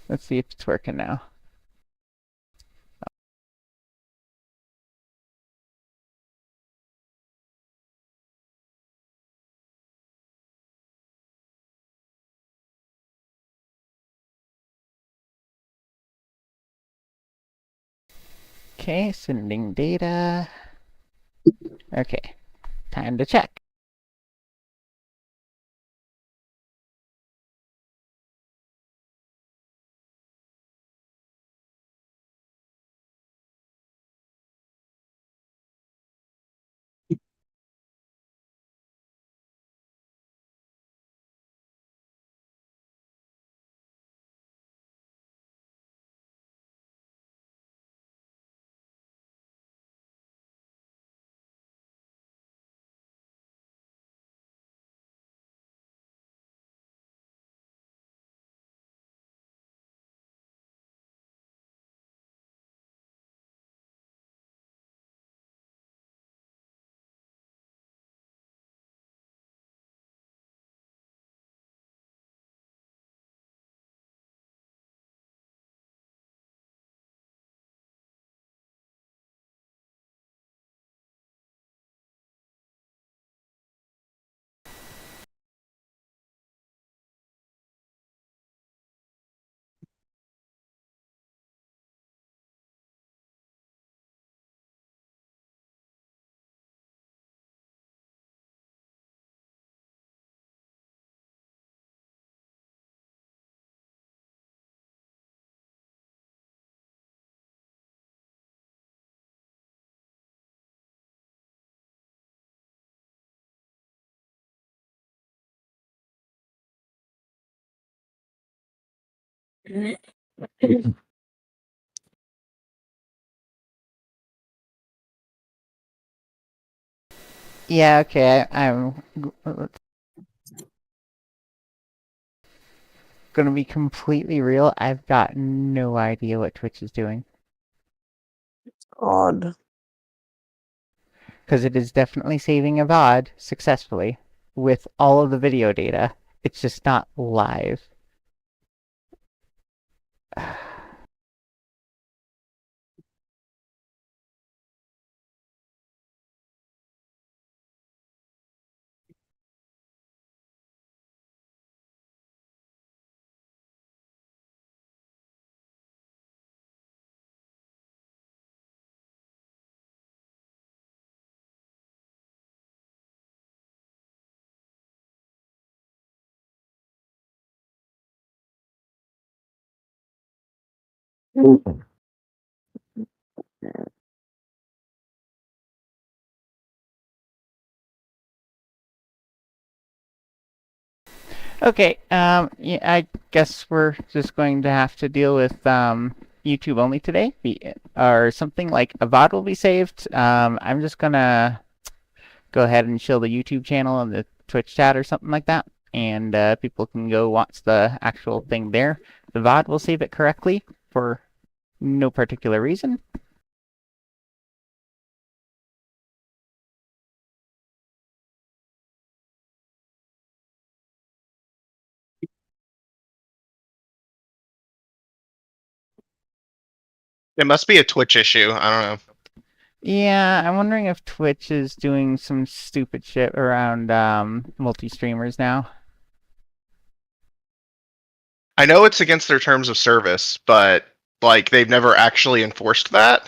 Let's see if it's working now. Okay, sending data. Okay, time to check. Yeah, okay, I'm gonna be completely real. I've got no idea what Twitch is doing. Odd. Because it is definitely saving a VOD successfully with all of the video data. It's just not live. Okay, yeah, I guess we're just going to have to deal with YouTube only today, or something like a VOD will be saved. I'm just gonna go ahead and show the YouTube channel and the Twitch chat or something like that, and people can go watch the actual thing there. The VOD will save it correctly for no particular reason. It must be a Twitch issue. I don't know. Yeah, I'm wondering if Twitch is doing some stupid shit around multi-streamers now. I know it's against their terms of service, but like they've never actually enforced that.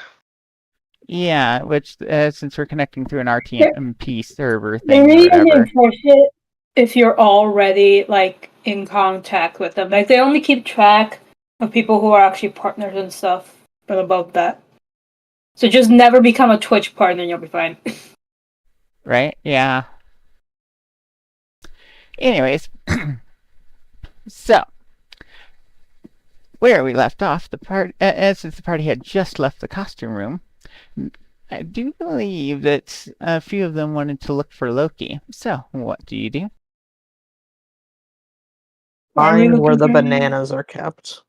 Yeah, which since we're connecting through an RTMP server They thing or really whatever. enforce it if you're already like in contact with them. Like they only keep track of people who are actually partners and stuff, but above that. So just never become a Twitch partner and you'll be fine. Right? Yeah. Anyways, so where we left off, the part since the party had just left the costume room, I do believe that a few of them wanted to look for Loki. So what do you do? Find where the bananas are kept.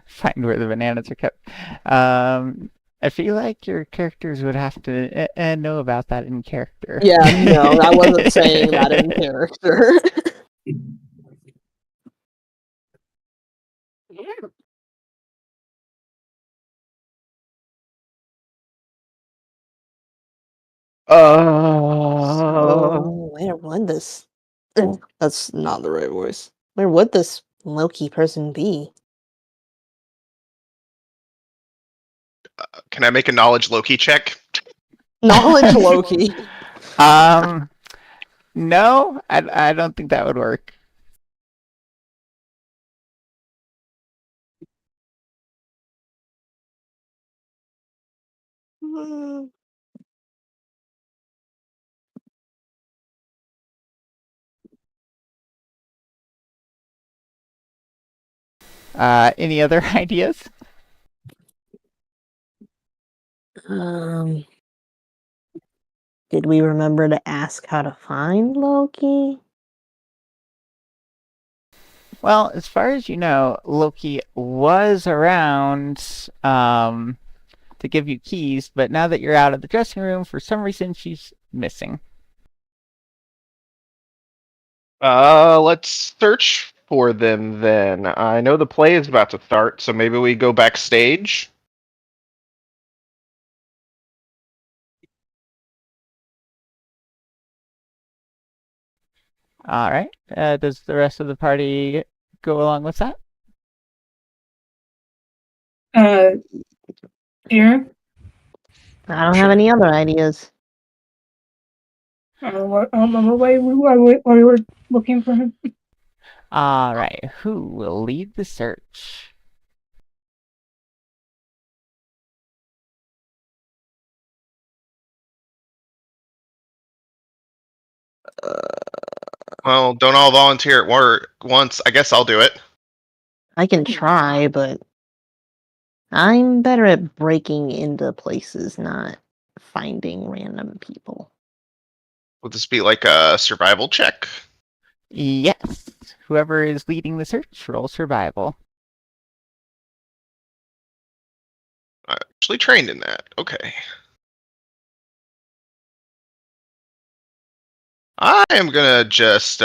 Find where the bananas are kept. I feel like your characters would have to know about that in character. Yeah, no, I wasn't saying that in character. So, where would this... That's not the right voice. Where would this Loki person be? Can I make a knowledge Loki check? Knowledge Loki. No, I don't think that would work. Any other ideas? Did we remember to ask how to find Loki? Well, as far as you know, Loki was around to give you keys, but now that you're out of the dressing room, for some reason she's missing. Let's search for them then. I know the play is about to start, so maybe we go backstage. All right. Does the rest of the party go along with that? Here. I don't have any other ideas. I don't remember why we were looking for him. All right. Who will lead the search? Well, don't all volunteer at work once. I guess I'll do it. I can try, but I'm better at breaking into places, not finding random people. Will this be like a survival check? Yes. Whoever is leading the search, roll survival. I'm actually trained in that. Okay. I am gonna just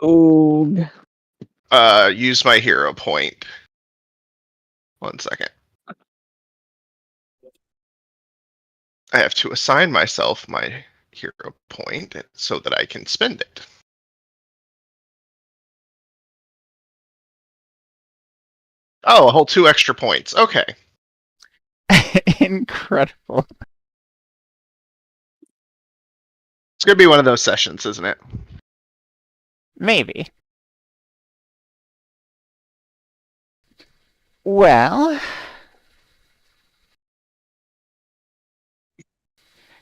Oog. use my hero point. 1 second. I have to assign myself my hero point so that I can spend it. Oh, a whole 2 extra points. Okay. Incredible. It's gonna be one of those sessions, isn't it? Maybe. Well,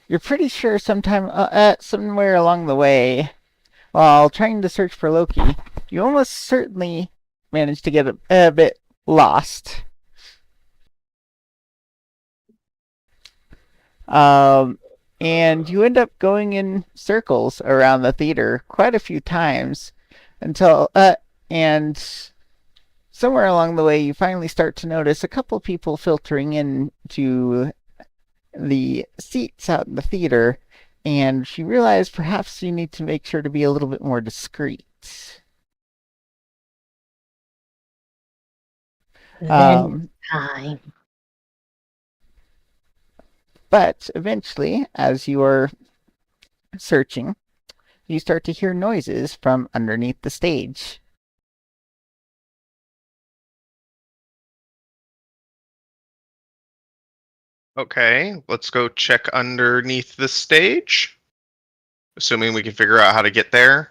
you're pretty sure somewhere along the way, while trying to search for Loki, you almost certainly managed to get a bit lost. And you end up going in circles around the theater quite a few times until and somewhere along the way you finally start to notice a couple people filtering in to the seats out in the theater, and you realize perhaps you need to make sure to be a little bit more discreet. Then time. But eventually, as you are searching, you start to hear noises from underneath the stage. Okay, let's go check underneath the stage. Assuming we can figure out how to get there.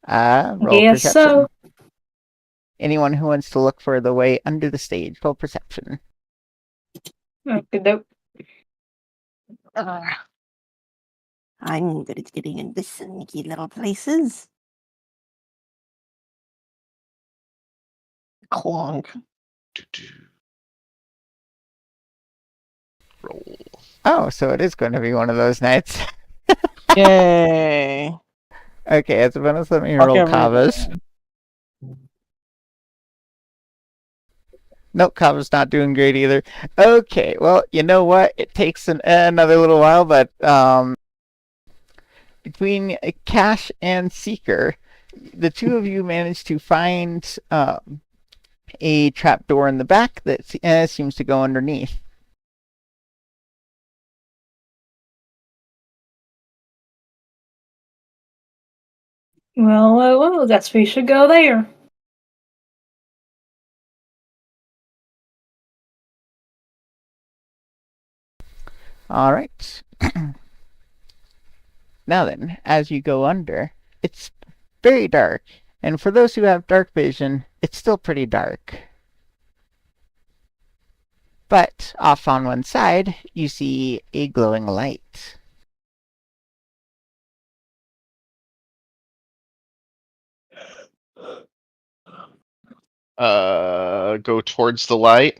Roll Guess perception. so. Anyone who wants to look for the way under the stage, roll perception. Okay, dope. I'm good at getting into sneaky little places. Clonk. Roll. Oh, so it is going to be one of those nights. Yay. Okay, as a bonus, let me roll Kava's. Nope, Kava's not doing great either. Okay, well, you know what? It takes another little while, but between Cash and Seeker, the two of you managed to find a trapdoor in the back that seems to go underneath. Well, guess we should go there. All right. Now then, as you go under, it's very dark, and for those who have dark vision, it's still pretty dark. But off on one side, you see a glowing light. Go towards the light.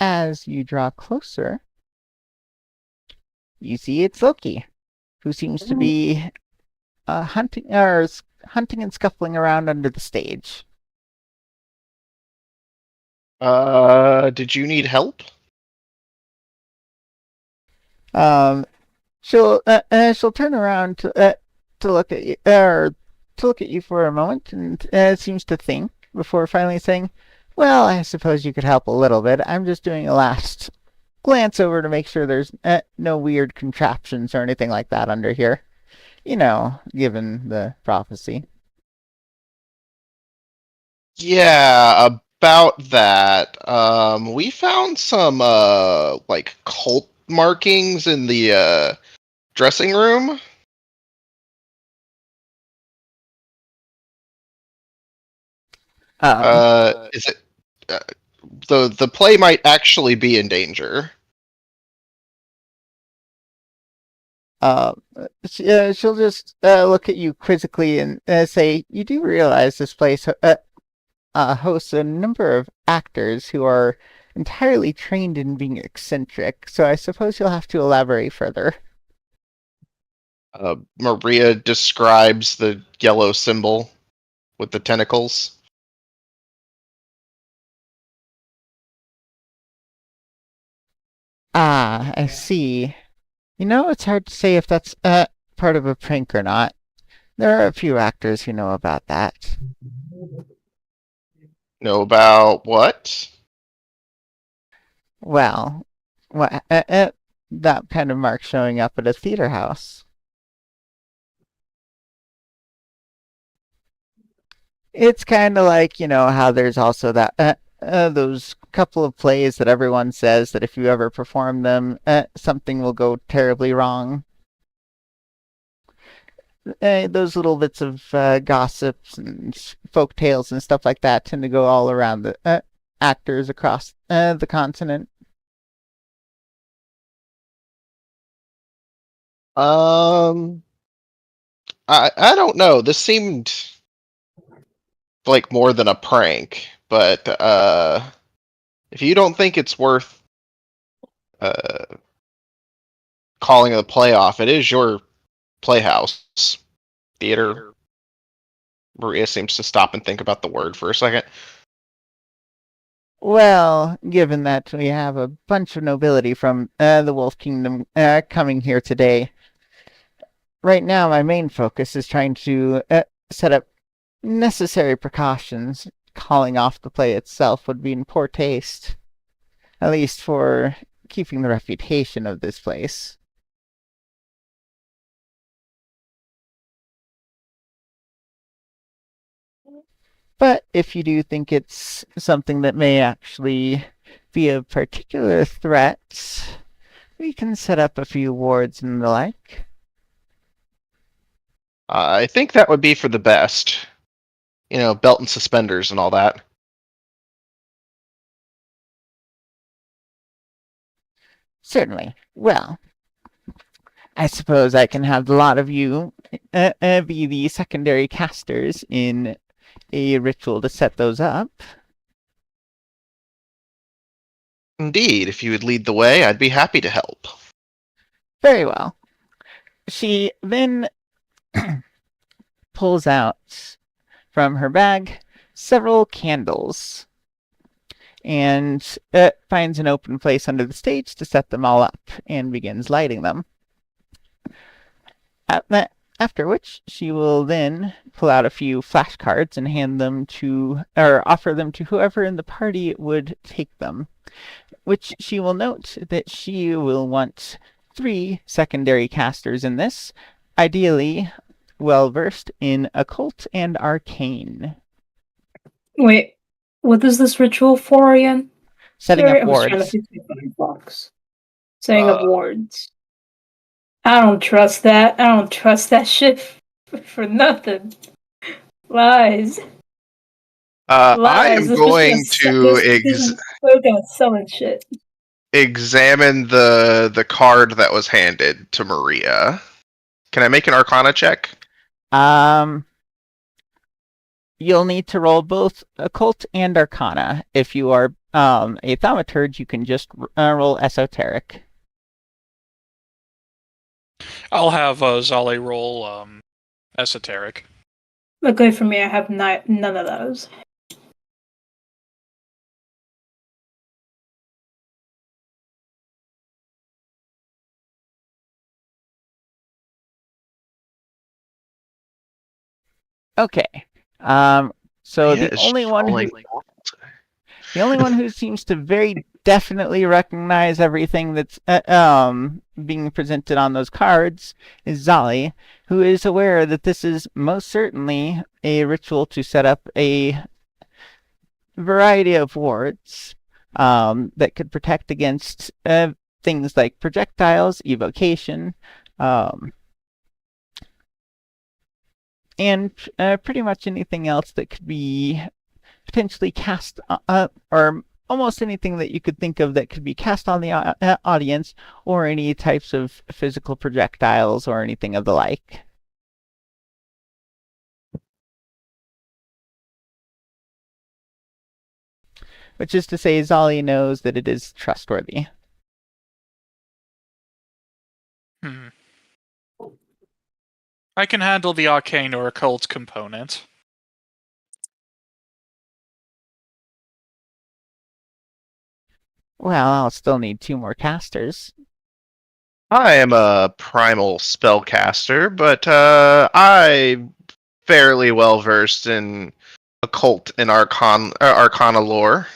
As you draw closer, you see it's Loki, who seems to be hunting and scuffling around under the stage. Did you need help? She'll turn around to look at you, or to look at you for a moment, and seems to think before finally saying, "Well, I suppose you could help a little bit. I'm just doing a last glance over to make sure there's no weird contraptions or anything like that under here. You know, given the prophecy." Yeah, about that. We found some like cult markings in the dressing room. Is it the play might actually be in danger? She'll just look at you quizzically and say, "You do realize this place hosts a number of actors who are entirely trained in being eccentric, so I suppose you'll have to elaborate further." Maria describes the yellow symbol with the tentacles. Ah, I see. You know, it's hard to say if that's part of a prank or not. There are a few actors who know about that. Know about what? Well, that kind of mark showing up at a theater house. It's kind of like, you know, how there's also that those couple of plays that everyone says that if you ever perform them, something will go terribly wrong. Those little bits of gossips and folk tales and stuff like that tend to go all around the actors across the continent. I don't know. This seemed like more than a prank, but if you don't think it's worth calling the play off, it is your playhouse. Theater. Maria seems to stop and think about the word for a second. Well, given that we have a bunch of nobility from the Wolf Kingdom coming here today, right now my main focus is trying to set up necessary precautions. Calling off the play itself would be in poor taste, at least for keeping the reputation of this place. But if you do think it's something that may actually be a particular threat, we can set up a few wards and the like. I think that would be for the best. You know, belt and suspenders and all that. Certainly. Well, I suppose I can have a lot of you be the secondary casters in a ritual to set those up. Indeed, if you would lead the way, I'd be happy to help. Very well. She then pulls out from her bag several candles and finds an open place under the stage to set them all up and begins lighting them. After which, she will then pull out a few flashcards and hand them to, or offer them to whoever in the party would take them. Which she will note that she will want 3 secondary casters in this, ideally well versed in occult and arcane. Wait, what is this ritual for again? Setting Sorry, up I was trying to wards. fix my Firefox. Setting up wards. I don't trust that. I don't trust that shit for nothing. Lies. I Lies. am going to selling shit. examine the card that was handed to Maria. Can I make an Arcana check? You'll need to roll both occult and arcana. If you are a thaumaturge, you can just roll esoteric. I'll have Zali roll esoteric. Luckily for me, I have none of those. Okay. So the only one who seems to very definitely recognize everything that's being presented on those cards is Zali, who is aware that this is most certainly a ritual to set up a variety of wards that could protect against things like projectiles, evocation, and pretty much anything else that could be potentially cast, or almost anything that you could think of that could be cast on the audience, or any types of physical projectiles or anything of the like. Which is to say, Zali knows that it is trustworthy. I can handle the arcane or occult component. Well, I'll still need 2 more casters. I am a primal spellcaster, but I'm fairly well versed in occult and arcana lore.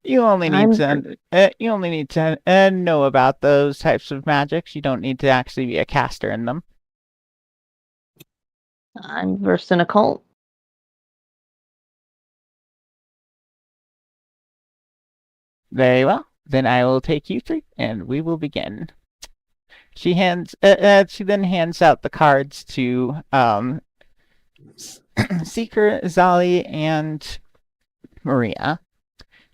You only need to know about those types of magics. You don't need to actually be a caster in them. I'm versed in occult. Very well. Then I will take you 3, and we will begin. She then hands out the cards to Seeker, Zali, and Maria,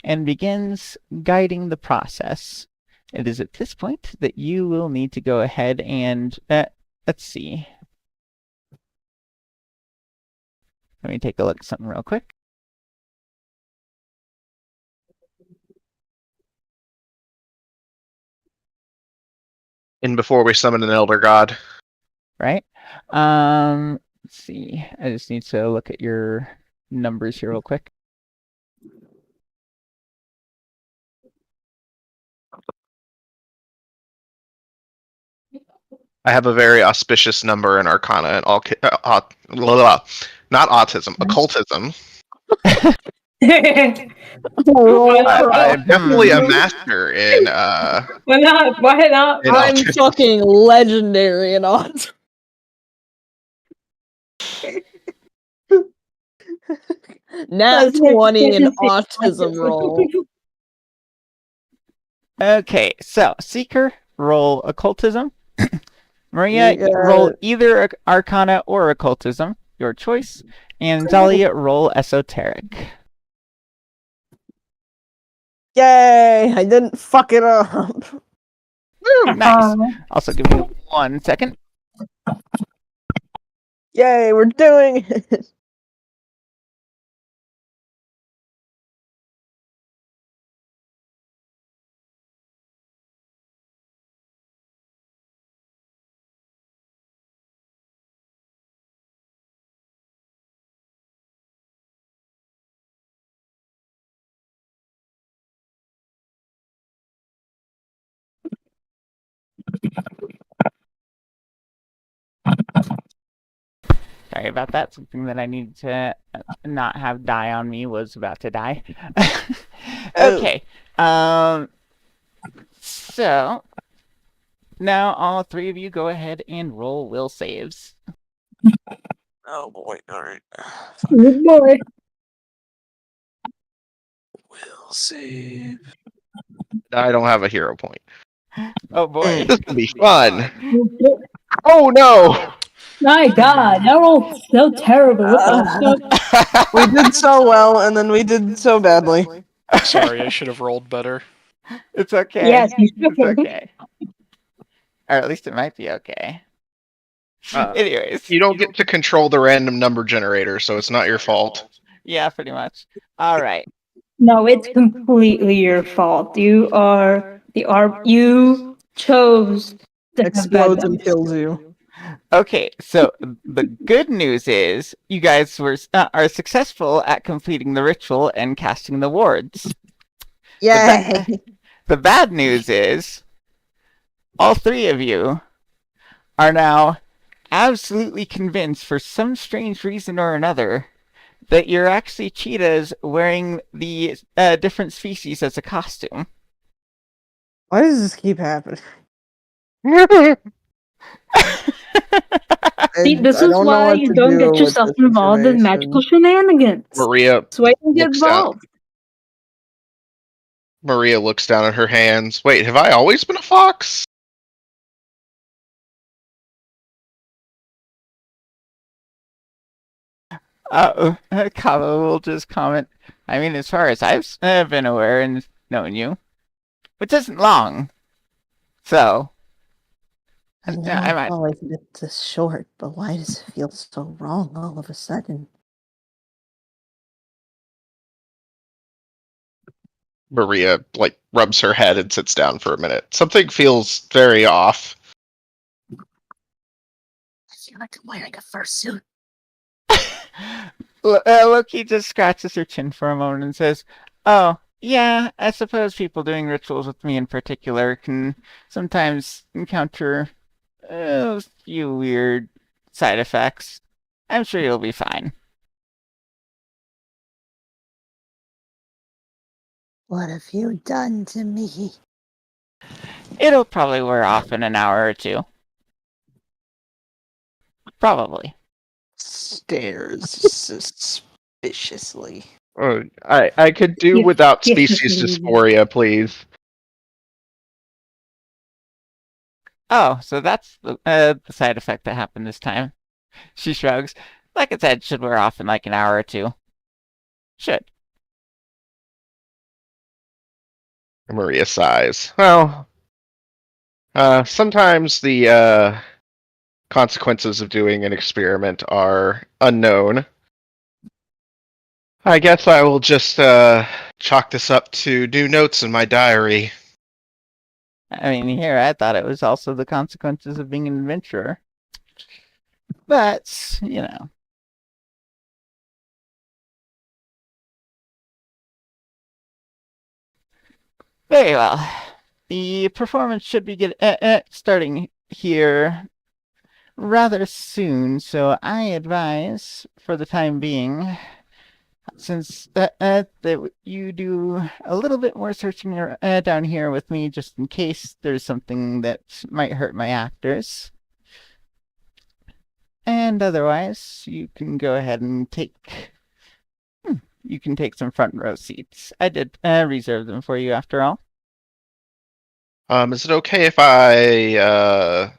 and begins guiding the process. It is at this point that you will need to go ahead and let's see. Let me take a look at something real quick. And before we summon an elder god. Right? Let's see. I just need to look at your numbers here real quick. I have a very auspicious number in Arcana and not autism, occultism. I'm definitely a master in Why not? Why not? I'm fucking legendary in autism. Nat 20 in autism roll. Okay, so Seeker, roll occultism. Maria, roll either Arcana or occultism, your choice. And Zali, roll esoteric. Yay! I didn't fuck it up. Woo, nice. Also, give me 1 second. Yay, we're doing it. Sorry about that. Something that I needed to not have die on me was about to die. Okay. So now all three of you go ahead and roll will saves. Oh boy, alright. Good boy. Will save. I don't have a hero point. Oh boy. This will be fun. Oh Oh no! my god, that rolled so terrible. What the fuck? We did so well, and then we did so badly. Sorry, I should have rolled better. It's okay. Yes, you It's should. okay. Or at least it might be okay. Anyways. You don't get to control the random number generator, so it's not your fault. Yeah, pretty much. All right. No, it's completely your fault. You chose to have bad Explodes and memories. kills you. Okay, so the good news is you guys are successful at completing the ritual and casting the wards. Yay! The bad news is all three of you are now absolutely convinced, for some strange reason or another, that you're actually cheetahs wearing the different species as a costume. Why does this keep happening? See, this I is don't know why what you to don't do get with yourself this involved in magical situation. shenanigans. Maria That's why you get looks down. involved. Maria looks down at her hands. Wait, have I always been a fox? Kava will just comment. I mean, as far as I've been aware and known you, which isn't long, so I know I I've might. always been this short, but why does it feel so wrong all of a sudden? Maria rubs her head and sits down for a minute. Something feels very off. I feel like I'm wearing a fursuit. Loki just scratches her chin for a moment and says, "Oh, yeah, I suppose people doing rituals with me in particular can sometimes encounter a few weird side effects. I'm sure you'll be fine." What have you done to me? It'll probably wear off in an hour or two. Probably. Stares suspiciously. I could do Yes, without yes, species yes, dysphoria, please. Oh, so that's the side effect that happened this time. She shrugs. Like I said, should wear off in like an hour or two. Should. Maria sighs. Well, sometimes the consequences of doing an experiment are unknown. I guess I will just chalk this up to new notes in my diary. I mean, here I thought it was also the consequences of being an adventurer. But, you know. Very well. The performance should be starting here rather soon, so I advise, for the time being, since that you do a little bit more searching down here with me, just in case there's something that might hurt my actors. And otherwise, you can go ahead and take some front row seats. I did reserve them for you after all. Is it okay if I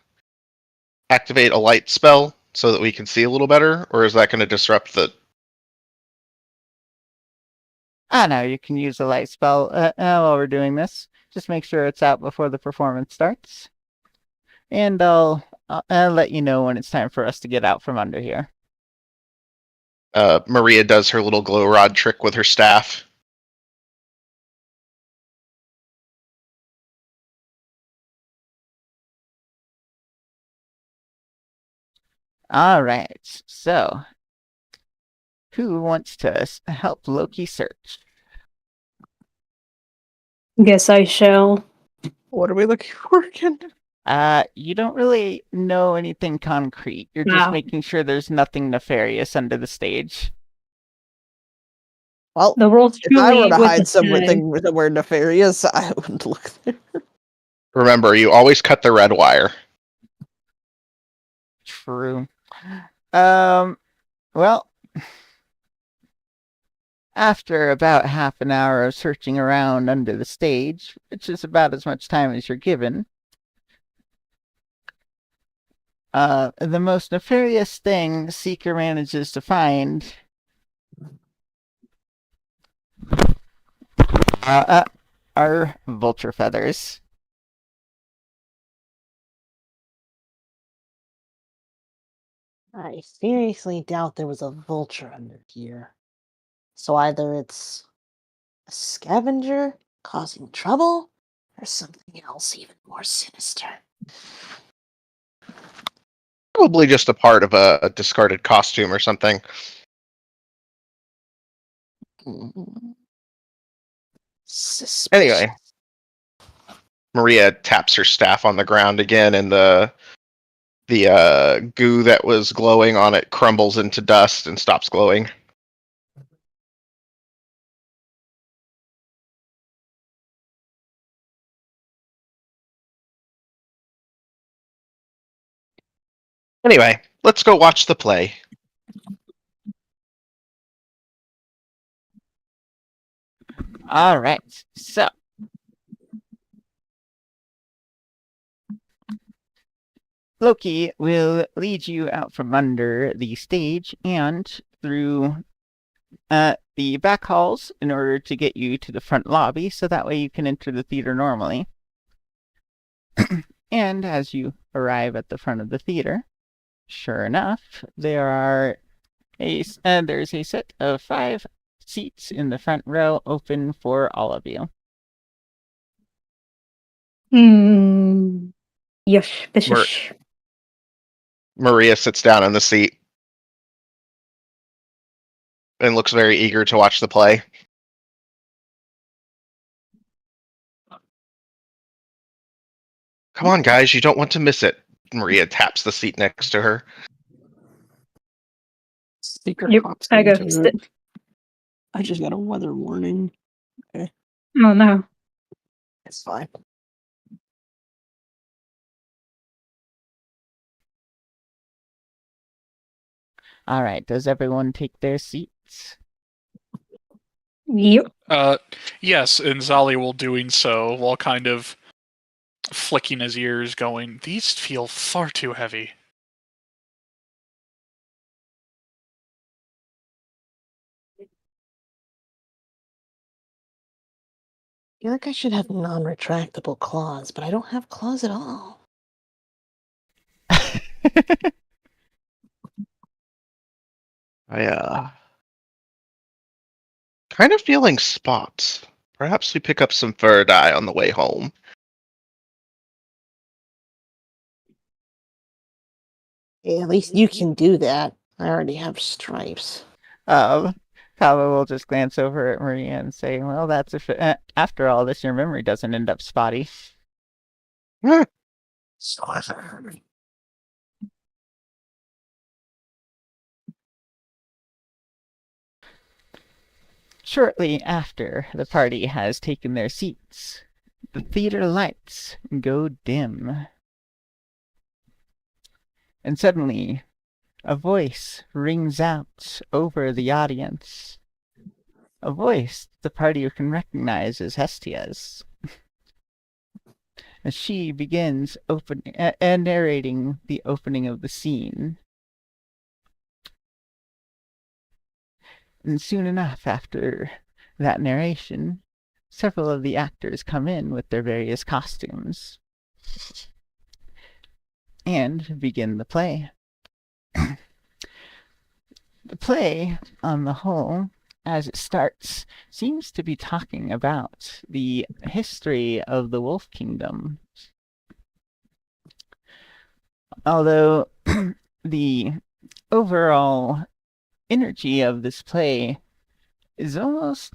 activate a light spell so that we can see a little better, or is that going to disrupt the... No, you can use a light spell while we're doing this. Just make sure it's out before the performance starts. And I'll let you know when it's time for us to get out from under here. Maria does her little glow rod trick with her staff. All right, so who wants to help Loki search? Guess I shall. What are we looking for again? You don't really know anything concrete. You're just No. making sure there's nothing nefarious under the stage. Well, The world's if I were truly to with hide the something with the word nefarious, I wouldn't look there. Remember, you always cut the red wire. True. Well, after about half an hour of searching around under the stage, which is about as much time as you're given, the most nefarious thing Seeker manages to find are vulture feathers. I seriously doubt there was a vulture under here. So either it's a scavenger causing trouble, or something else even more sinister. Probably just a part of a discarded costume or something. Mm. Suspicious. Anyway. Maria taps her staff on the ground again, and the goo that was glowing on it crumbles into dust and stops glowing. Anyway, let's go watch the play. All right, so Loki will lead you out from under the stage and through the back halls in order to get you to the front lobby, so that way you can enter the theater normally. And as you arrive at the front of the theater, sure enough, there's a set of 5 seats in the front row open for all of you. Yes, this Maria sits down in the seat and looks very eager to watch the play. Come on, guys, you don't want to miss it. Maria taps the seat next to her. Secret Yep, hops I into ghosted. it. I just got a weather warning. Oh no. It's fine. All right, does everyone take their seats? Yep. Yes, and Zali will doing so while kind of flicking his ears, going, "These feel far too heavy." I feel like I should have non-retractable claws, but I don't have claws at all. I kind of feeling spots. Perhaps we pick up some fur dye on the way home. Yeah, at least you can do that. I already have stripes. Kava will just glance over at Maria and say, well, that's if after all this, your memory doesn't end up spotty. So I've heard. Shortly after the party has taken their seats, the theater lights go dim. And suddenly, a voice rings out over the audience. A voice the party can recognize as Hestia's. As she begins narrating the opening of the scene. And soon enough after that narration, several of the actors come in with their various costumes and begin the play. The play, on the whole, as it starts, seems to be talking about the history of the Wolf Kingdom. Although the overall energy of this play is almost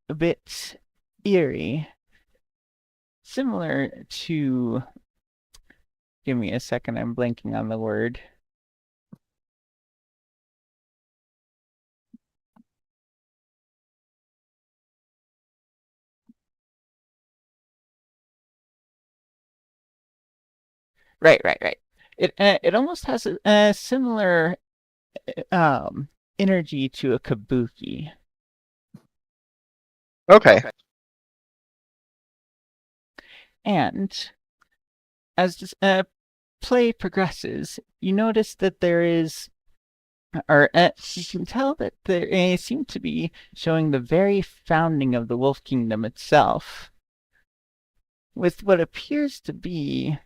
a bit eerie, similar to Give me a second. I'm blanking on the word. Right. It almost has a similar energy to a kabuki. Okay. And as this play progresses, you notice that there is, or you can tell that they seem to be showing the very founding of the Wolf Kingdom itself, with what appears to be,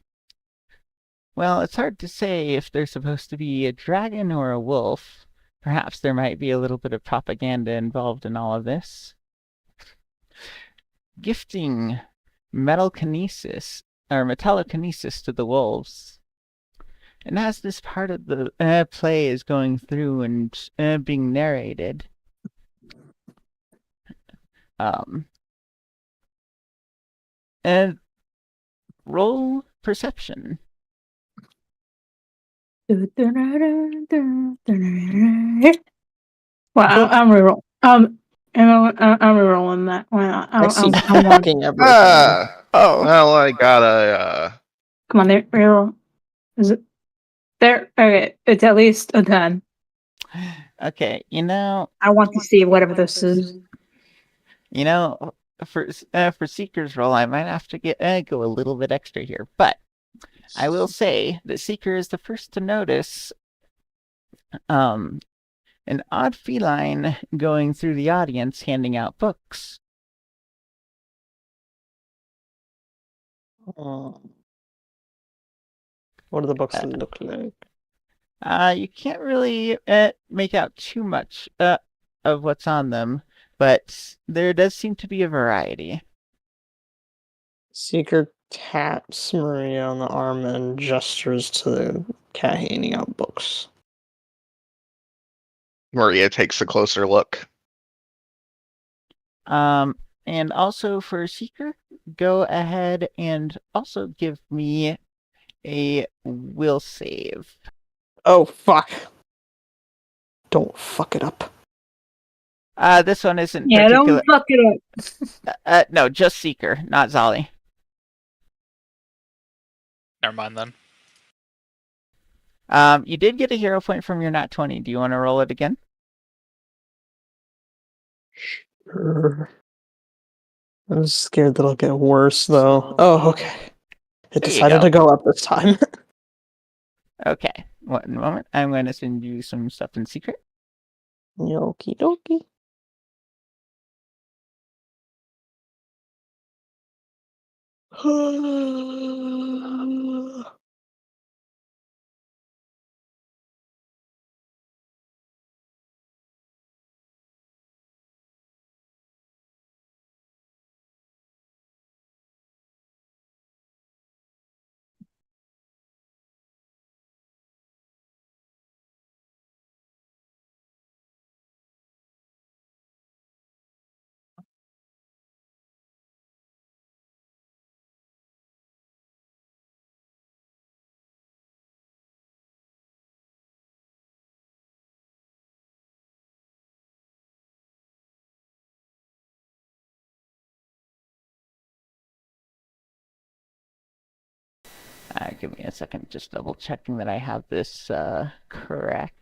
well, it's hard to say if they're supposed to be a dragon or a wolf. Perhaps there might be a little bit of propaganda involved in all of this. Gifting metalkinesis or metallokinesis to the wolves. And as this part of the play is going through and being narrated, and roll perception. Well, I'm reroll. I'm rerolling that. Well, I see I'm one. fucking everything. Oh, Well, I got a. Come on, there, reroll. Is it there? Okay, it's at least a 10. okay. You know, I want to see whatever this is. for Seeker's roll, I might have to go a little bit extra here, but I will say that Seeker is the first to notice an odd feline going through the audience handing out books. What do the books look like? You can't really make out too much of what's on them, but there does seem to be a variety. Seeker taps Maria on the arm and gestures to the cat handing out books. Maria takes a closer look. And also for Seeker, go ahead and also give me a will save. Oh, fuck. Don't fuck it up. This one isn't Yeah, particular. don't fuck it up. No, just Seeker, not Zolly. Never mind then. You did get a hero point from your nat 20. Do you want to roll it again? Sure. I'm scared that it'll get worse, though. Oh, okay. It There you decided go. to go up this time. Okay. One moment. I'm going to send you some stuff in secret. Okie dokie. Give me a second. Just double checking that I have this correct.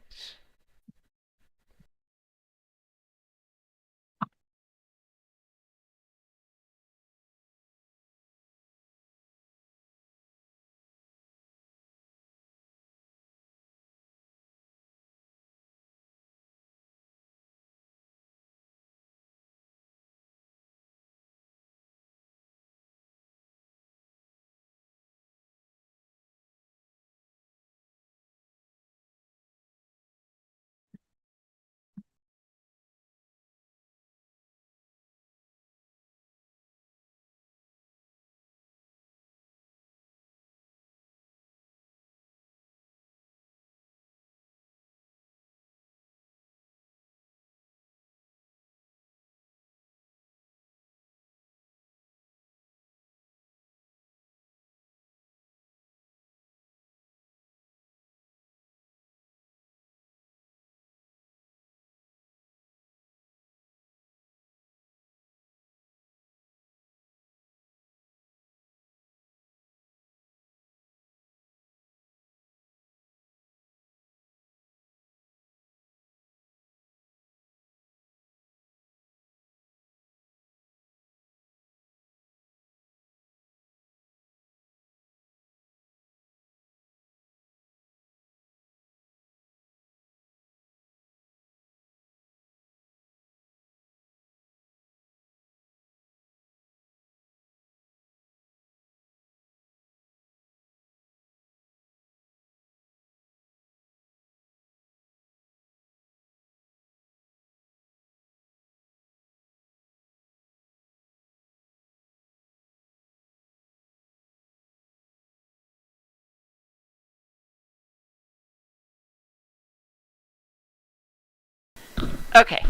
Okay.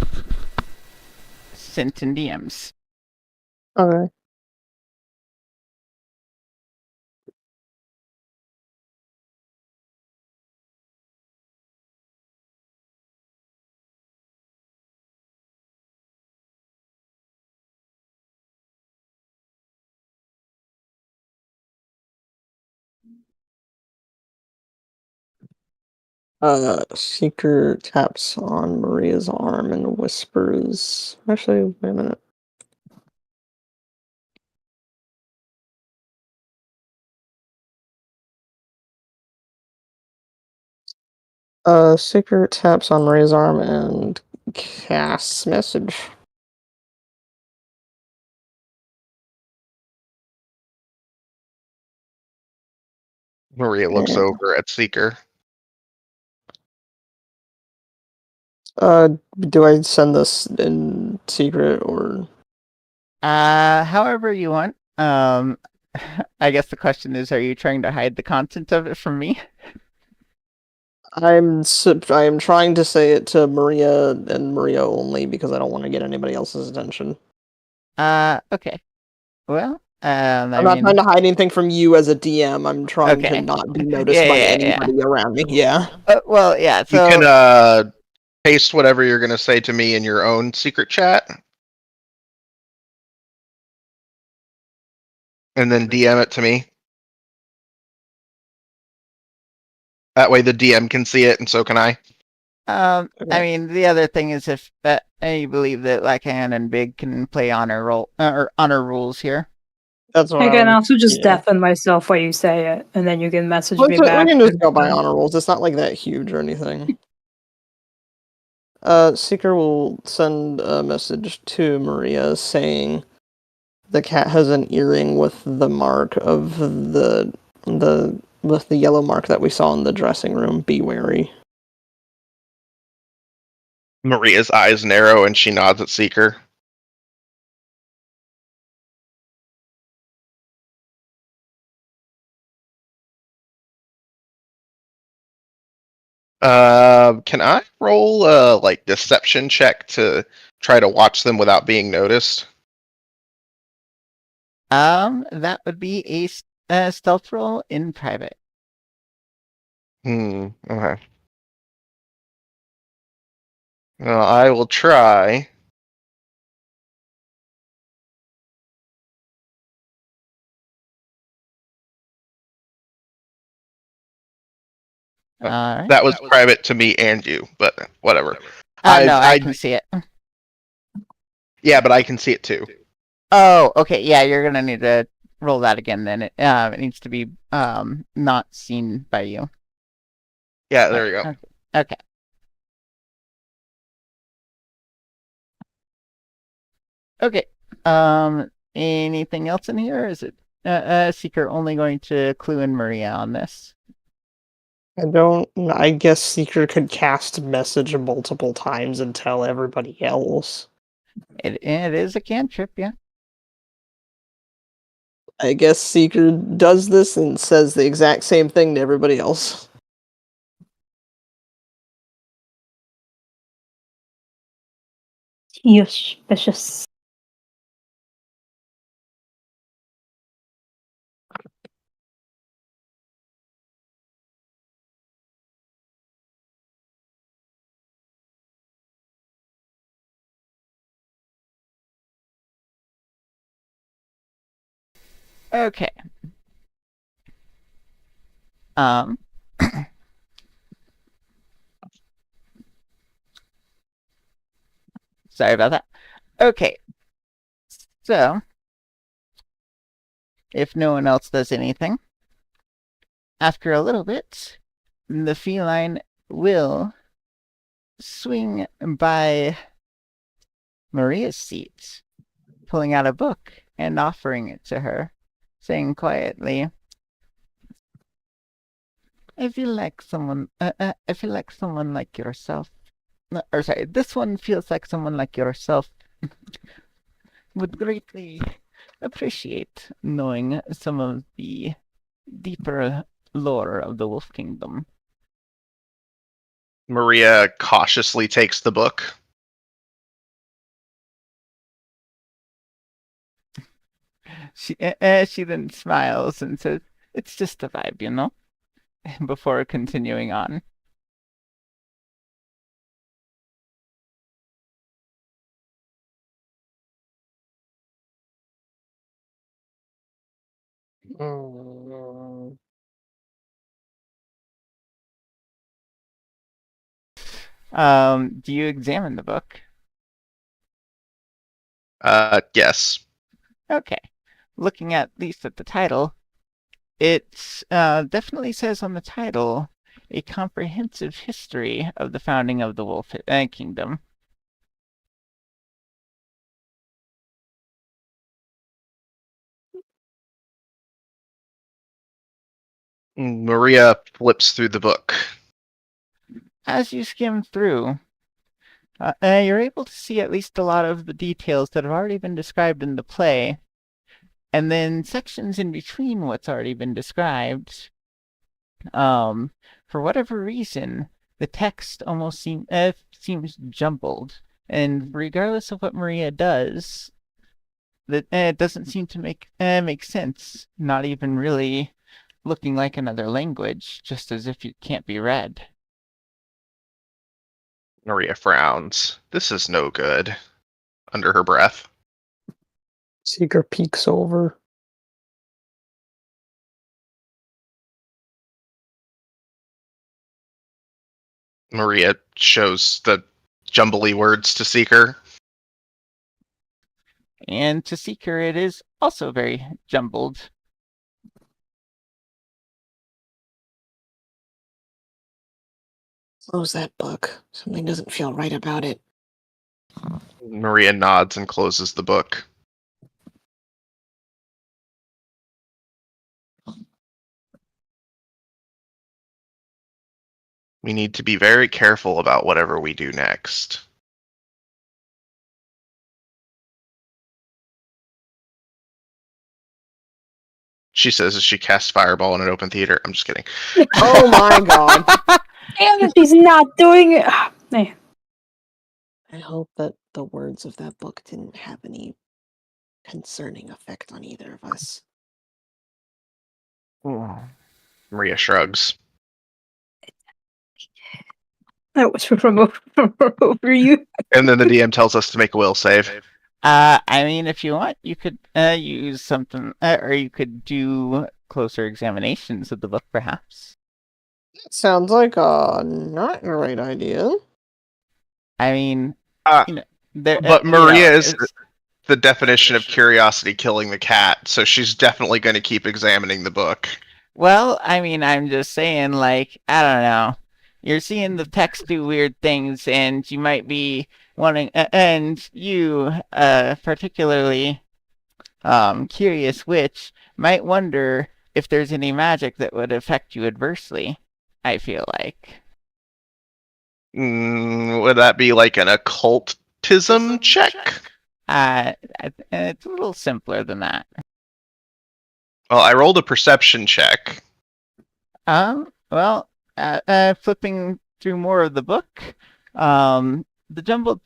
Sent in DMs. Okay. Seeker taps on Maria's arm and whispers. Actually, wait a minute. Seeker taps on Maria's arm and casts message. Maria looks Yeah. over at Seeker. Do I send this in secret or? However you want. I guess the question is, are you trying to hide the content of it from me? I am trying to say it to Maria and Maria only because I don't want to get anybody else's attention. Okay. Well, I'm not trying to hide anything from you as a DM. I'm trying to Okay. not be noticed Yeah, by yeah, anybody around me. Yeah. well, yeah. You So can paste whatever you're gonna say to me in your own secret chat, and then DM it to me. That way the DM can see it, and so can I. I Okay. mean, the other thing is if you believe that Lycan and Big can play honor role or honor rules here. That's what I can was- also just yeah. deafen myself while you say it, and then you can message We me back. can just go by honor rolls. It's not like that huge or anything. Seeker will send a message to Maria saying the cat has an earring with the mark of the with the yellow mark that we saw in the dressing room. Be wary. Maria's eyes narrow, and she nods at Seeker. Can I roll a like deception check to try to watch them without being noticed? That would be a stealth roll in private. Okay. Well, I will try. All right. That was private to me and you, but whatever. No, I can see it. Yeah, but I can see it too. Oh, okay. Yeah, you're gonna need to roll that again. Then it needs to be not seen by you. Yeah, there you go. Okay. Okay. Anything else in here? Or is it Seeker only going to clue in Maria on this? I guess Seeker could cast message multiple times and tell everybody else. It is a cantrip, yeah. I guess Seeker does this and says the exact same thing to everybody else. You're suspicious. Okay. Um. Sorry about that. Okay. So, if no one else does anything, after a little bit, the feline will swing by Maria's seat, pulling out a book and offering it to her, saying quietly, I feel like someone like yourself. Or sorry, this one feels like someone like yourself would greatly appreciate knowing some of the deeper lore of the Wolf Kingdom. Maria cautiously takes the book. She then smiles and says, "It's just a vibe, you know." Before continuing on. Mm. Do you examine the book? Yes. Okay. Looking at least at the title, it definitely says on the title a comprehensive history of the founding of the Wolf Kingdom. Maria flips through the book. As you skim through, you're able to see at least a lot of the details that have already been described in the play, and then sections in between what's already been described. For whatever reason, the text almost seems jumbled, and regardless of what Maria does, that it doesn't seem to make sense. Not even really looking like another language, just as if it can't be read. Maria frowns. This is no good. Under her breath. Seeker peeks over. Maria shows the jumbly words to Seeker. And to Seeker, it is also very jumbled. Close that book. Something doesn't feel right about it. Maria nods and closes the book. We need to be very careful about whatever we do next. She says as she casts Fireball in an open theater. I'm just kidding. Oh my god. Damn it, he's not doing it. Ah, man. I hope that the words of that book didn't have any concerning effect on either of us. Maria shrugs. That was from over you. And then the DM tells us to make a will save. I mean, if you want, you could use something, or you could do closer examinations of the book, perhaps. Sounds like a not great idea. I mean, Uh, there. But Maria is it's- the definition of curiosity killing the cat, so she's definitely going to keep examining the book. Well, I mean, I'm just saying, like, I don't know. You're seeing the text do weird things, and you might be wanting, and you, particularly, curious witch, might wonder if there's any magic that would affect you adversely. I feel like. Would that be like an occultism check? It's a little simpler than that. Well, I rolled a perception check. Well, flipping through more of the book, the jumbled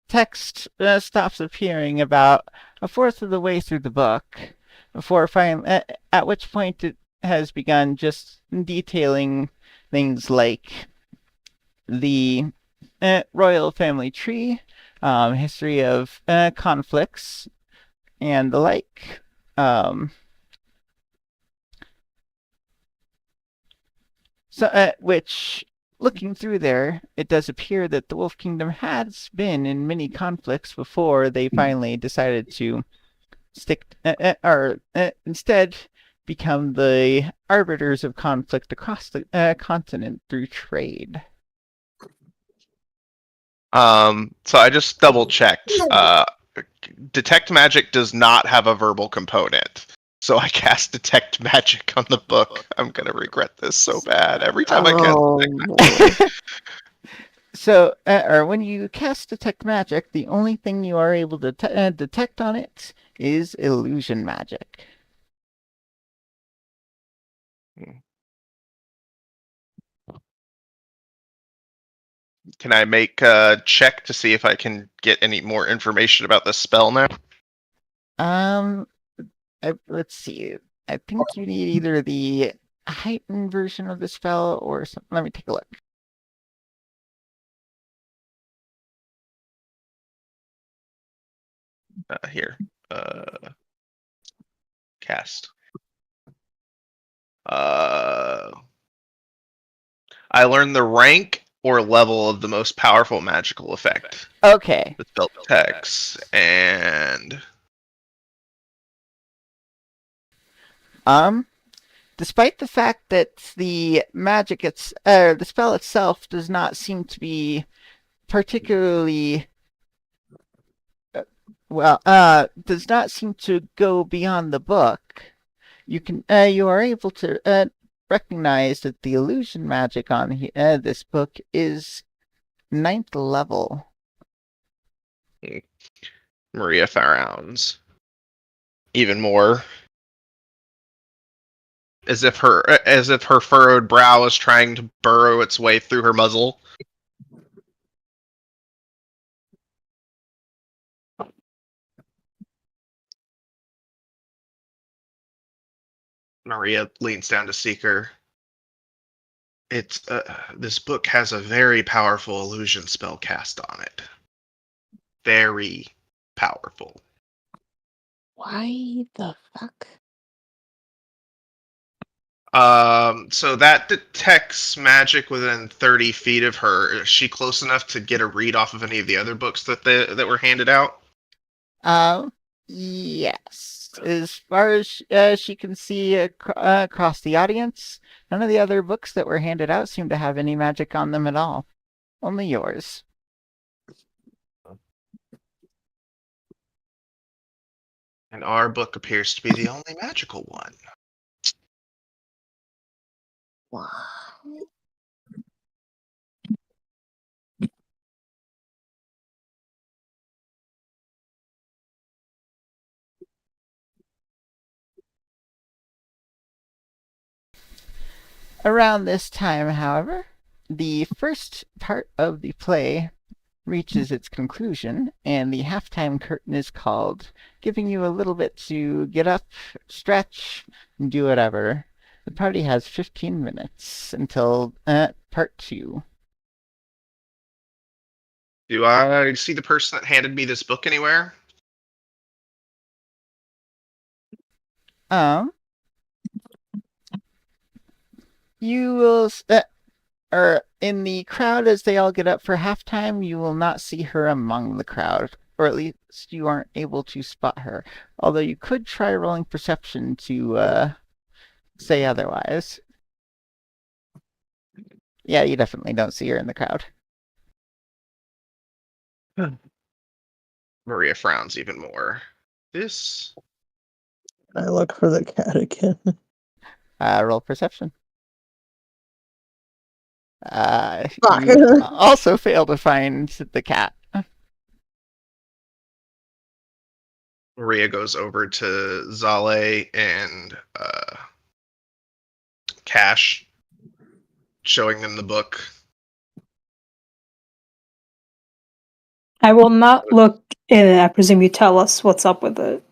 text stops appearing about a fourth of the way through the book, before finally, at which point it has begun just detailing things like the royal family tree, history of conflicts, and the like. Which, looking through there, it does appear that the Wolf Kingdom has been in many conflicts before they finally decided to instead become the arbiters of conflict across the continent through trade. So I just double checked. Detect magic does not have a verbal component. So I cast detect magic on the book. I'm gonna regret this so bad every time I cast. So, or when you cast detect magic, the only thing you are able to detect on it is illusion magic. Can I make a check to see if I can get any more information about this spell now? let's see. I think you need either the heightened version of the spell or something. Let me take a look. Here. Cast. I learned the rank or level of the most powerful magical effect. Okay. The spell text and despite the fact that the the spell itself does not seem to be particularly does not seem to go beyond the book. You are able to recognize that the illusion magic on this book is 9th level. Maria frowns even more, as if her furrowed brow is trying to burrow its way through her muzzle. Maria leans down to Seeker. This book has a very powerful illusion spell cast on it. Very powerful. Why the fuck? So that detects magic within 30 feet of her. Is she close enough to get a read off of any of the other books that were handed out? Yes. As far as she can see across the audience, none of the other books that were handed out seem to have any magic on them at all. Only yours. And our book appears to be the only magical one. Why? Around this time, however, the first part of the play reaches its conclusion, and the halftime curtain is called, giving you a little bit to get up, stretch, and do whatever. The party has 15 minutes until part 2. Do I see the person that handed me this book anywhere? You will, or in the crowd as they all get up for halftime, you will not see her among the crowd, or at least you aren't able to spot her. Although you could try rolling perception to say otherwise. Yeah, you definitely don't see her in the crowd. Maria frowns even more. This I look for the cat again. Roll perception. Fuck. You also fail to find the cat. Maria goes over to Zale and Cash, showing them the book. I will not look in it. I presume you tell us what's up with it.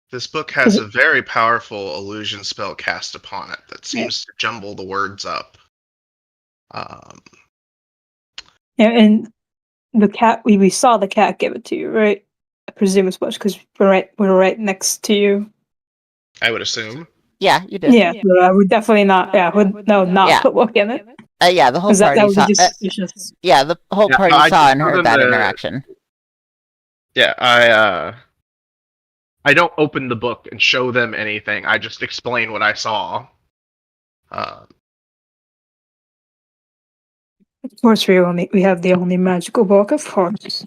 This book has a very powerful illusion spell cast upon it that seems to jumble the words up. And the cat, we saw the cat give it to you, right? I presume as much because we're right next to you. I would assume. Yeah, you did. Yeah, but I would definitely not. Yeah, would not put look in it. Yeah, the whole party that would saw. be just suspicious. Yeah, the whole Yeah, party I saw just and told heard them that to- interaction. Yeah, I don't open the book and show them anything. I just explain what I saw. Of course, we have the only magical book, of course.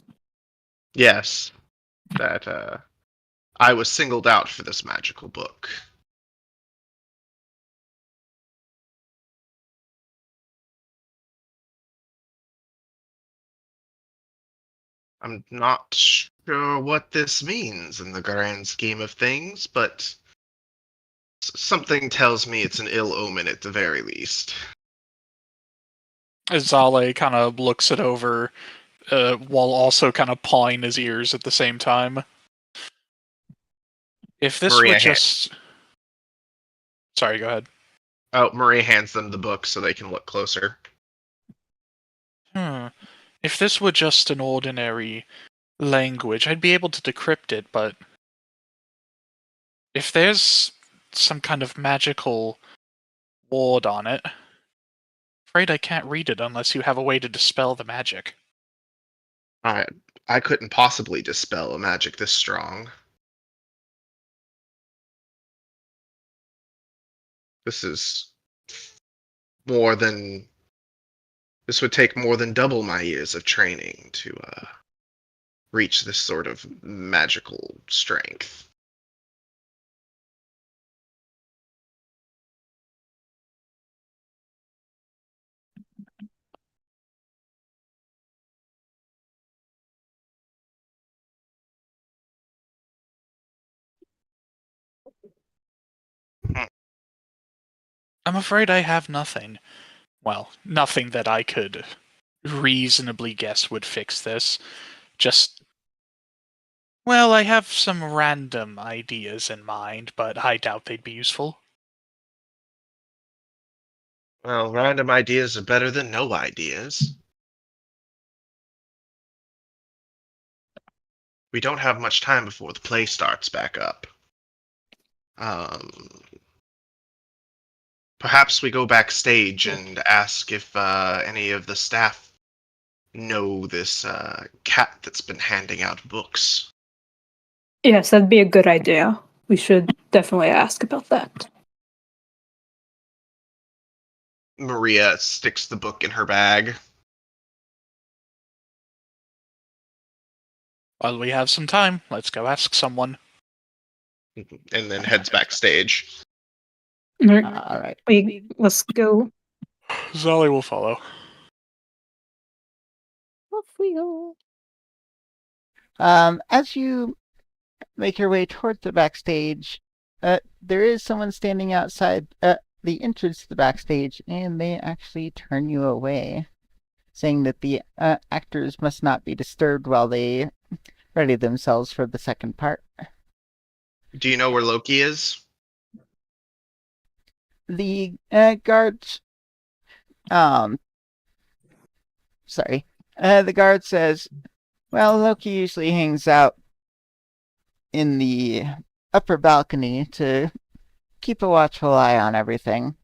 Yes, that I was singled out for this magical book. I'm not sure what this means in the grand scheme of things, but something tells me it's an ill omen at the very least. Zale kind of looks it over, while also kind of pawing his ears at the same time. If this Maria were just... Sorry, go ahead. Oh, Maria hands them the book so they can look closer. If this were just an ordinary language, I'd be able to decrypt it, but if there's some kind of magical ward on it, afraid I can't read it unless you have a way to dispel the magic. I couldn't possibly dispel a magic this strong. This is more than... This would take more than double my years of training to reach this sort of magical strength. I'm afraid I have nothing. Well, nothing that I could reasonably guess would fix this. Just... Well, I have some random ideas in mind, but I doubt they'd be useful. Well, random ideas are better than no ideas. We don't have much time before the play starts back up. Perhaps we go backstage and ask if any of the staff know this cat that's been handing out books. Yes, that'd be a good idea. We should definitely ask about that. Maria sticks the book in her bag. While we have some time, let's go ask someone. And then heads backstage. All right. Let's go. Zali will follow. Off we go. As you make your way toward the backstage, there is someone standing outside the entrance to the backstage, and they actually turn you away, saying that the actors must not be disturbed while they ready themselves for the second part. Do you know where Loki is? The guards, the guard says, well, Loki usually hangs out in the upper balcony to keep a watchful eye on everything.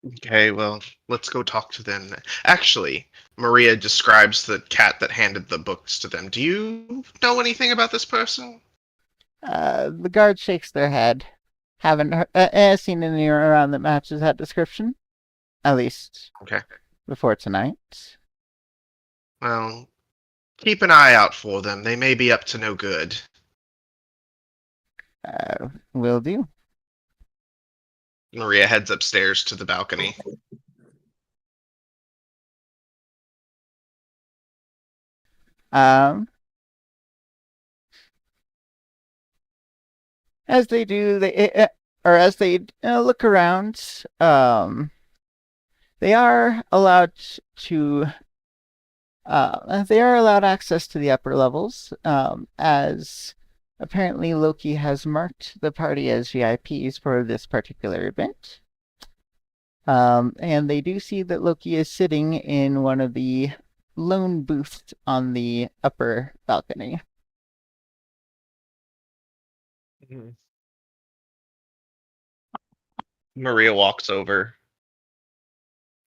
Okay, well, let's go talk to them. Actually, Maria describes the cat that handed the books to them. Do you know anything about this person? The guard shakes their head. Haven't seen any around that matches that description. At least Okay. before tonight. Well, keep an eye out for them. They may be up to no good. Will do. Maria heads upstairs to the balcony. As they do, as they look around, they are allowed to. They are allowed access to the upper levels, as apparently Loki has marked the party as VIPs for this particular event. And they do see that Loki is sitting in one of the lone booths on the upper balcony. Maria walks over,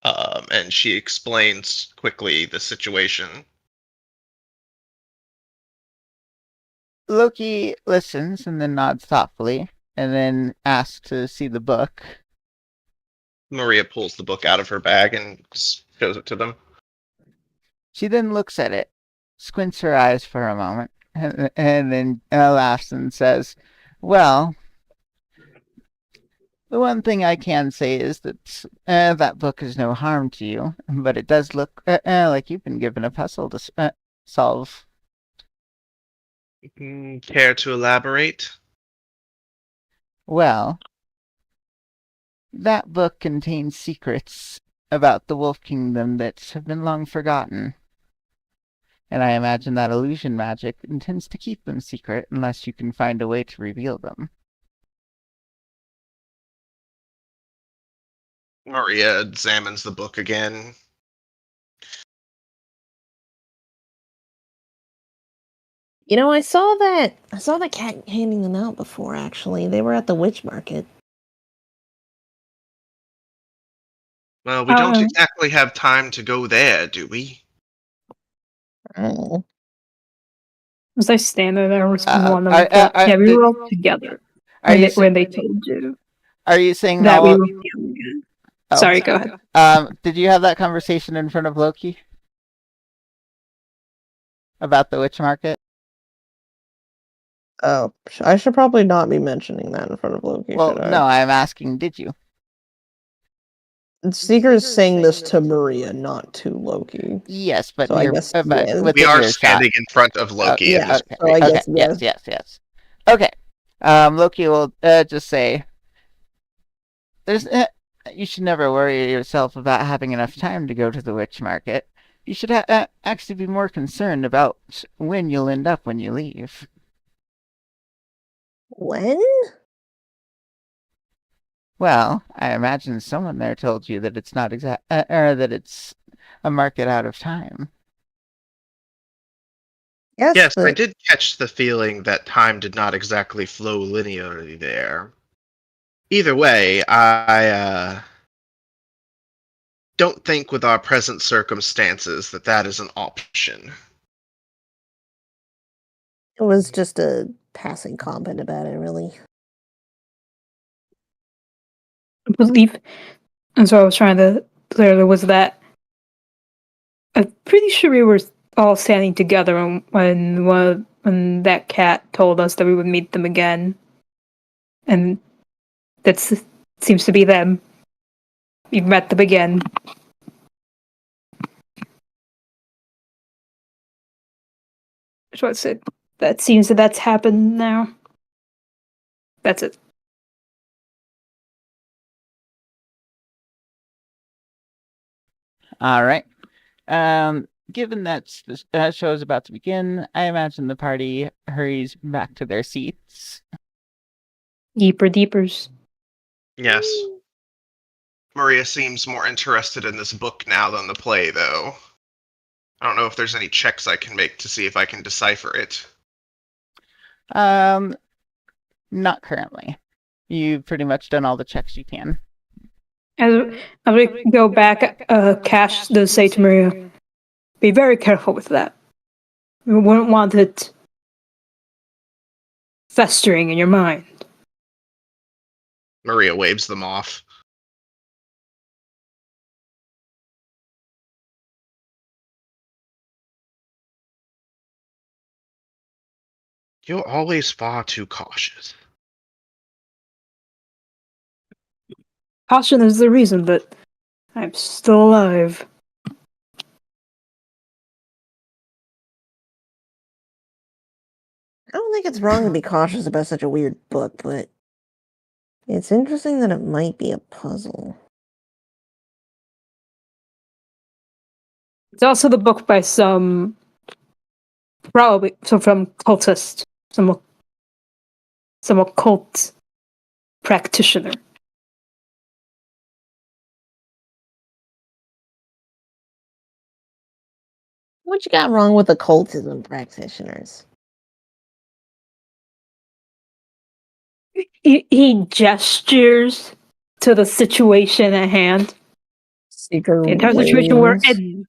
and she explains quickly the situation. Loki listens and then nods thoughtfully, and then asks to see the book. Maria pulls the book out of her bag and shows it to them. She then looks at it, squints her eyes for a moment, and then laughs and says, well, the one thing I can say is that that book is no harm to you, but it does look like you've been given a puzzle to solve. Care to elaborate? Well, that book contains secrets about the Wolf Kingdom that have been long forgotten. And I imagine that illusion magic intends to keep them secret unless you can find a way to reveal them. Maria examines the book again. You know, I saw the cat handing them out before, actually. They were at the witch market. Well, we don't exactly have time to go there, do we? Oh. As I stand there with one of I- them, I- yeah, we did- were all together Are you when they told you are you saying that no? we were feeling good. Oh. Sorry, go ahead. Did you have that conversation in front of Loki about the witch market? Oh, I should probably not be mentioning that in front of Loki, Well, should I? no, I'm asking, did you? Seeker is saying this to Maria, not to Loki. Yes, but So I guess yes. within We are earshot. standing in front of Loki. yeah, in this so I guess yes. Okay. Loki will just say, "There's. You should never worry yourself about having enough time to go to the witch market. You should actually be more concerned about when you'll end up when you leave." When? Well, I imagine someone there told you that it's not or that it's a market out of time. Yes, I but did catch the feeling that time did not exactly flow linearly there. Either way, I don't think with our present circumstances that is an option. It was just a passing comment about it, really. I believe, and so I was trying to clear was that I'm pretty sure we were all standing together when that cat told us that we would meet them again, and that seems to be them. We've met them again. So that's it. That seems that's happened now. That's it. All right. Given that the show is about to begin, I imagine the party hurries back to their seats. Deepers. Yes. Maria seems more interested in this book now than the play, though. I don't know if there's any checks I can make to see if I can decipher it. Not currently. You've pretty much done all the checks you can. As we go back, Cash does say to Maria, "Be very careful with that. We wouldn't want it festering in your mind." Maria waves them off. You're always far too cautious. Caution is the reason that I'm still alive. I don't think it's wrong to be cautious about such a weird book, but it's interesting that it might be a puzzle. It's also the book by some from cultist, some occult practitioner. What you got wrong with occultism practitioners? He gestures to the situation at hand. Seeker The entire situation we're waves. in.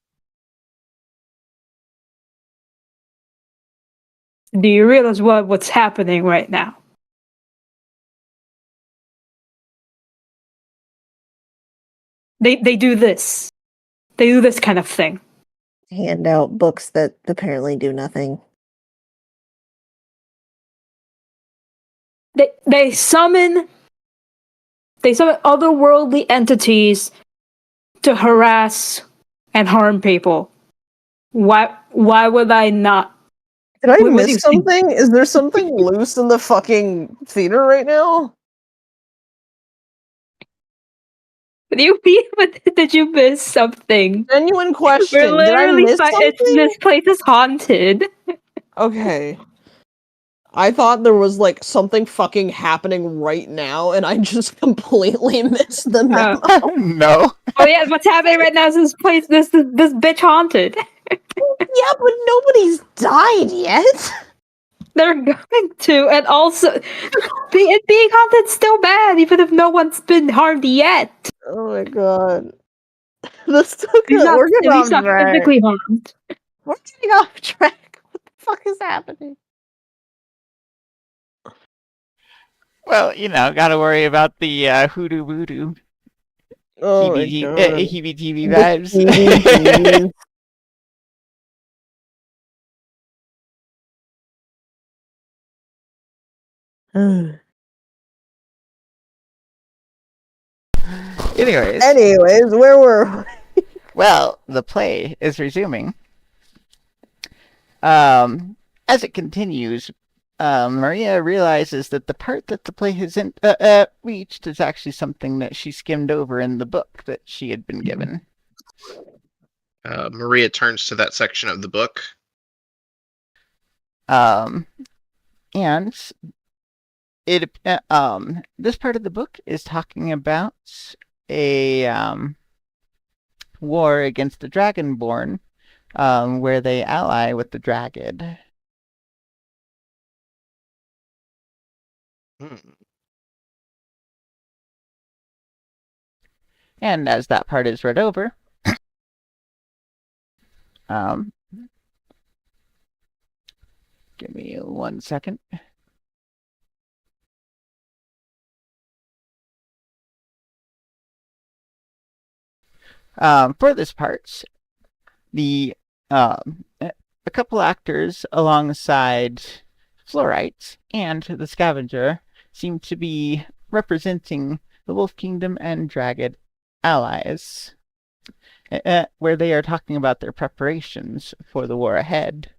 Do you realize what's happening right now? They do this. They do this kind of thing. Hand out books that apparently do nothing. They summon otherworldly entities to harass and harm people. Why would I not? Did I What do you miss think? something? Is there something loose in the fucking theater right now? What do you mean? Did you miss something? Genuine question. We're Did I literally miss something? this place is haunted. Okay. I thought there was like something fucking happening right now, and I just completely missed the memo. No. Oh yeah, what's happening right now is this bitch haunted. Yeah, but nobody's died yet. They're going to, and also being haunted still bad, even if no one's been harmed yet. Oh my god. This took He's not, we're getting off he's not track. physically harmed. We're getting off track. What the fuck is happening? Well, gotta worry about the hoodoo voodoo. Oh my god. Heebie-jeebie The vibes. heebie-jeebies. Anyways, where were we? well, the play is resuming. As it continues, Maria realizes that the part that the play hasn't reached is actually something that she skimmed over in the book that she had been given. Maria turns to that section of the book. And it this part of the book is talking about a war against the Dragonborn, where they ally with the Dragon. And as that part is read over, give me 1 second. For this part, a couple actors alongside Fluorite and the Scavenger seem to be representing the Wolf Kingdom and Dragon allies, where they are talking about their preparations for the war ahead.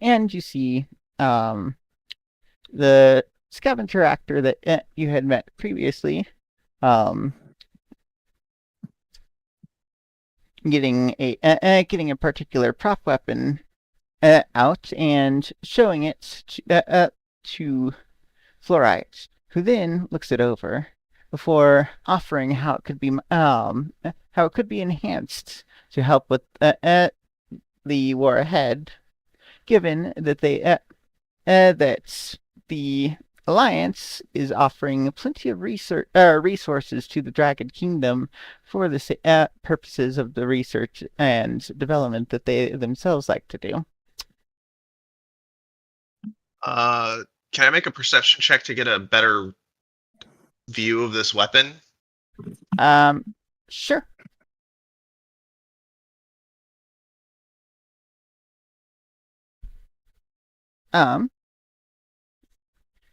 And you see the Scavenger actor that you had met previously, getting a particular prop weapon out and showing it to Fluorite, who then looks it over before offering how it could be enhanced to help with the war ahead, given that that the Alliance is offering plenty of resources to the Dragon Kingdom for the purposes of the research and development that they themselves like to do. Can I make a perception check to get a better view of this weapon? Sure.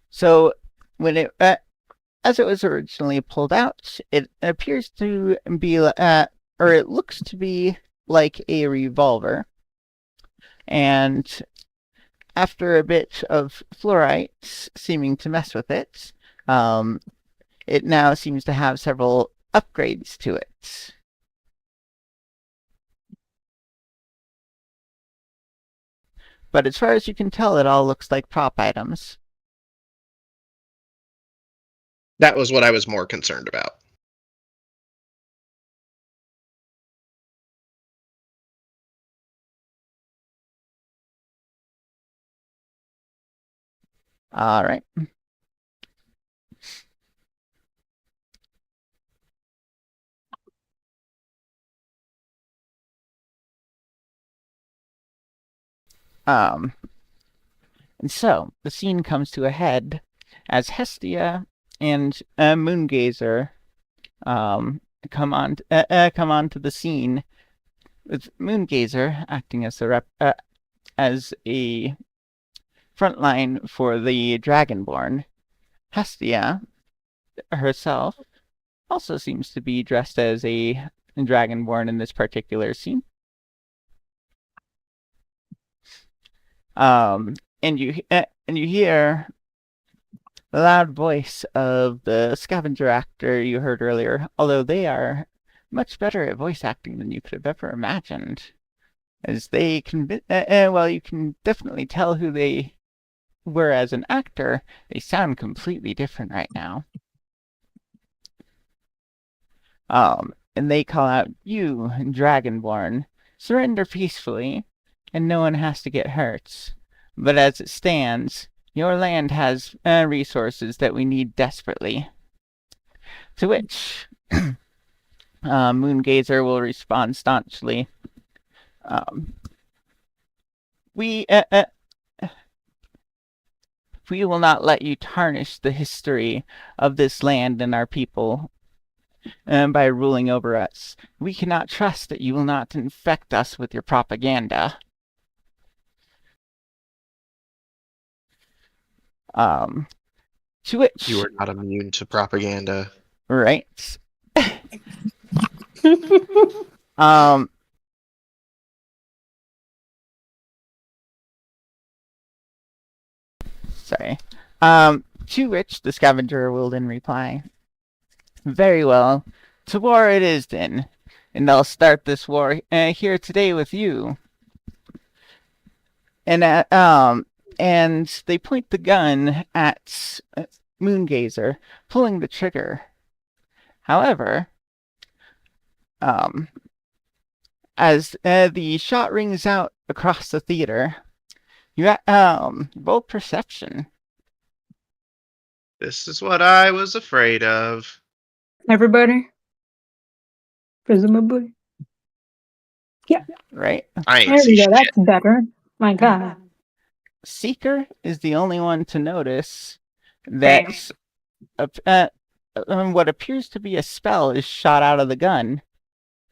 So when it as it was originally pulled out, it appears to be or it looks to be like a revolver. And after a bit of Fluorite seeming to mess with it, it now seems to have several upgrades to it. But as far as you can tell, it all looks like prop items. That was what I was more concerned about. All right. And so the scene comes to a head as Hestia and Moongazer come onto the scene, with Moongazer acting as a front line for the Dragonborn. Hestia herself also seems to be dressed as a Dragonborn in this particular scene. And you hear the loud voice of the scavenger actor you heard earlier, although they are much better at voice acting than you could have ever imagined. As they well, you can definitely tell who they were as an actor. They sound completely different right now. And they call out, "You, Dragonborn, surrender peacefully, and no one has to get hurt. But as it stands, your land has resources that we need desperately." To which Moongazer will respond staunchly, "We will not let you tarnish the history of this land and our people by ruling over us. We cannot trust that you will not infect us with your propaganda." To which You are not immune to propaganda. right. um Sorry. To which the scavenger will then reply, "Very well. To war it is then, and I'll start this war here today with you." And and they point the gun at Moongazer, pulling the trigger. However, as the shot rings out across the theater, you roll perception. This is what I was afraid of. Everybody? Presumably. Right? I ain't There see we go. shit. That's better. My God. Seeker is the only one to notice that what appears to be a spell is shot out of the gun,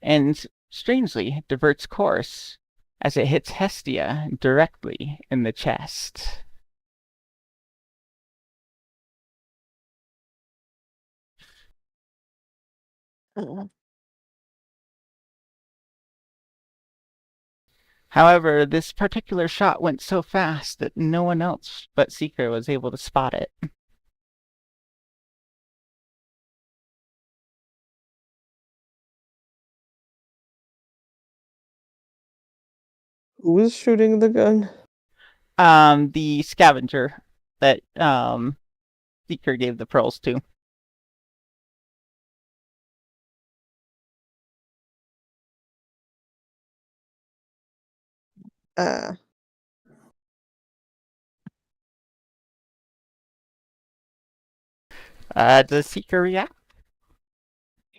and strangely diverts course as it hits Hestia directly in the chest. However, this particular shot went so fast that no one else but Seeker was able to spot it. Who was shooting the gun? The scavenger that Seeker gave the pearls to. Does Seeker react?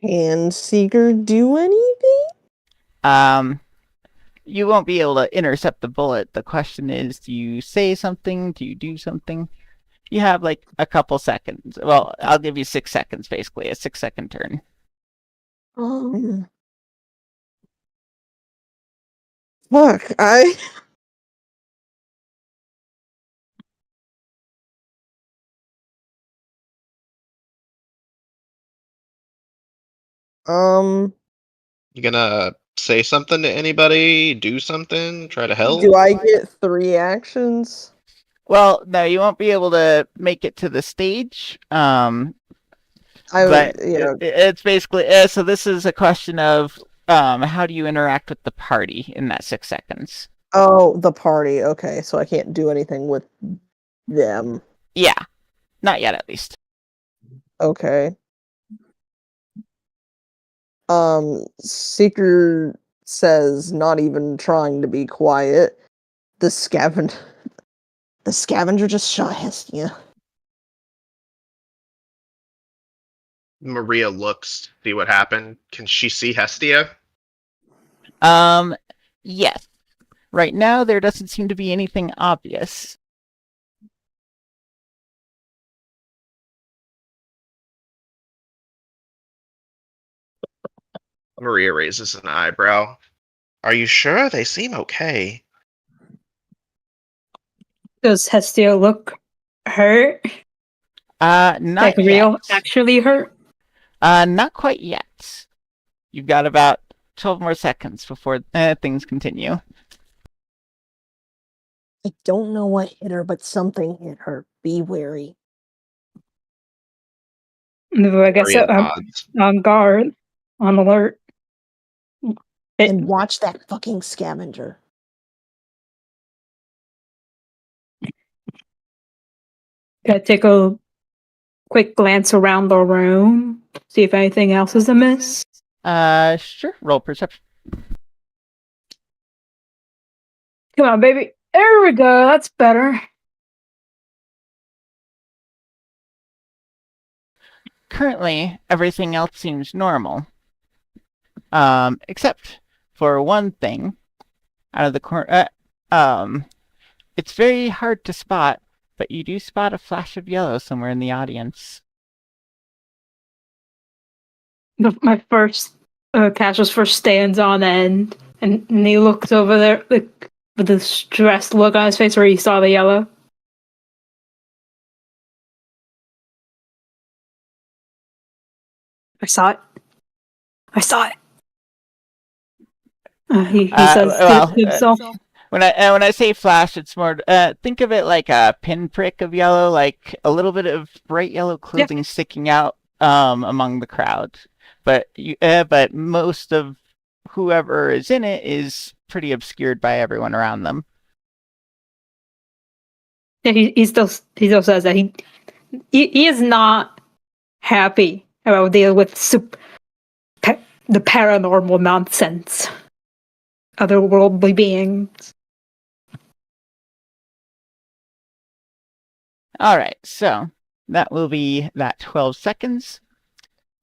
Can Seeker do anything? You won't be able to intercept the bullet. The question is, do you say something? Do you do something? You have like a couple seconds. Well, I'll give you 6 seconds, basically. A 6-second turn. Fuck, You gonna say something to anybody? Do something? Try to help? do I get 3 actions? Well, no, you won't be able to make it to the stage. But it's basically so. This is a question of how do you interact with the party in that 6 seconds? Oh, the party. Okay, so I can't do anything with them. Yeah, not yet, at least. Okay. Seeker says, not even trying to be quiet, the scavenger just shot Hestia. Maria looks, see what happened. Can she see Hestia? Yes. Right now, there doesn't seem to be anything obvious. Maria raises an eyebrow. Are you sure? They seem okay. Does Hestia look hurt? Not Like yet. real, actually hurt? Not quite yet. You've got about 12 more seconds before things continue. I don't know what hit her, but something hit her. Be wary. I guess Maria I'm nods. on guard, on alert. And watch that fucking scavenger. Gotta take a quick glance around the room, see if anything else is amiss. Sure. Roll perception. Come on, baby. There we go. That's better. Currently, everything else seems normal. Except for one thing. Out of the corner, it's very hard to spot, but you do spot a flash of yellow somewhere in the audience. My first Cassius first stands on end, and he looks over there like, with the stressed look on his face where he saw the yellow. I saw it. I saw it. He says to himself. When I say flash, it's more think of it like a pinprick of yellow, like a little bit of bright yellow clothing sticking out among the crowd. But most of whoever is in it is pretty obscured by everyone around them. Yeah, he still says that he is not happy about dealing with the paranormal nonsense, otherworldly beings. All right, so that will be that 12 seconds,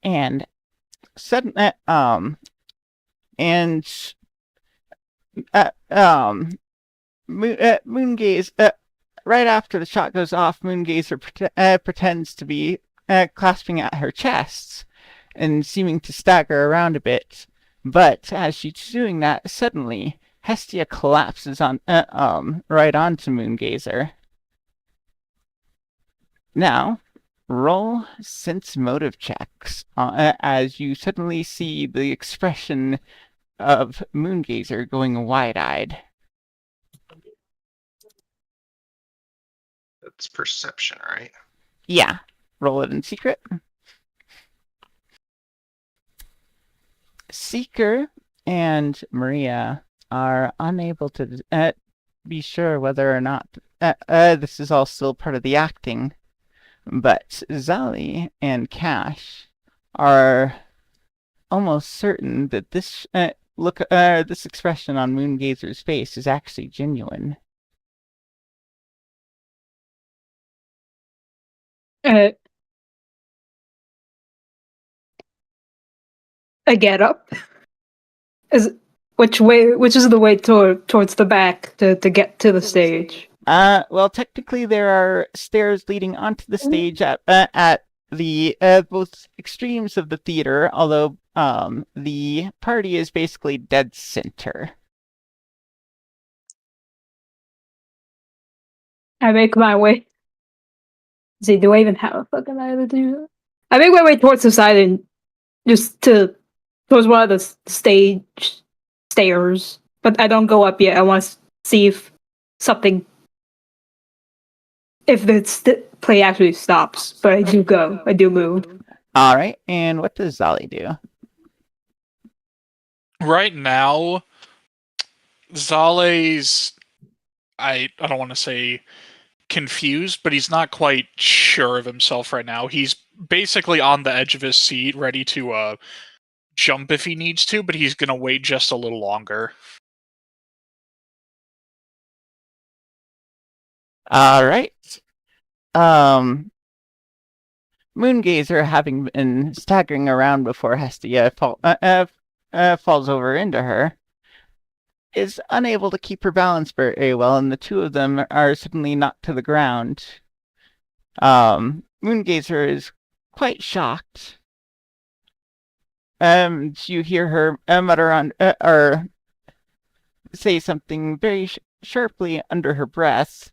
and suddenly, Moongaze. Right after the shot goes off, Moongazer pretends to be clasping at her chest and seeming to stagger around a bit. But as she's doing that, suddenly Hestia collapses on right onto Moongazer. Now, roll sense motive checks as you suddenly see the expression of Moongazer going wide-eyed. That's perception, right? Yeah. Roll it in secret. Seeker and Maria are unable to be sure whether or not this is all still part of the acting, but Zali and Cash are almost certain that this this expression on Moongazer's face is actually genuine. I get up. Which is the way towards the back to get to the stage? Well, technically there are stairs leading onto the stage at the both extremes of the theater, although the party is basically dead center. I make my way. See, do I even have a fucking idea to do that? I make my way towards the side and just towards one of the stage stairs, but I don't go up yet. I want to see if the play actually stops. But I do go. I do move. All right, and what does Zali do? Right now, Zale's, I don't want to say confused, but he's not quite sure of himself right now. He's basically on the edge of his seat, ready to jump if he needs to, but he's gonna wait just a little longer. All right. Moongazer, having been staggering around before Hestia falls over into her, is unable to keep her balance very well, and the two of them are suddenly knocked to the ground. Moongazer is quite shocked. You hear her mutter on or say something very sharply under her breath,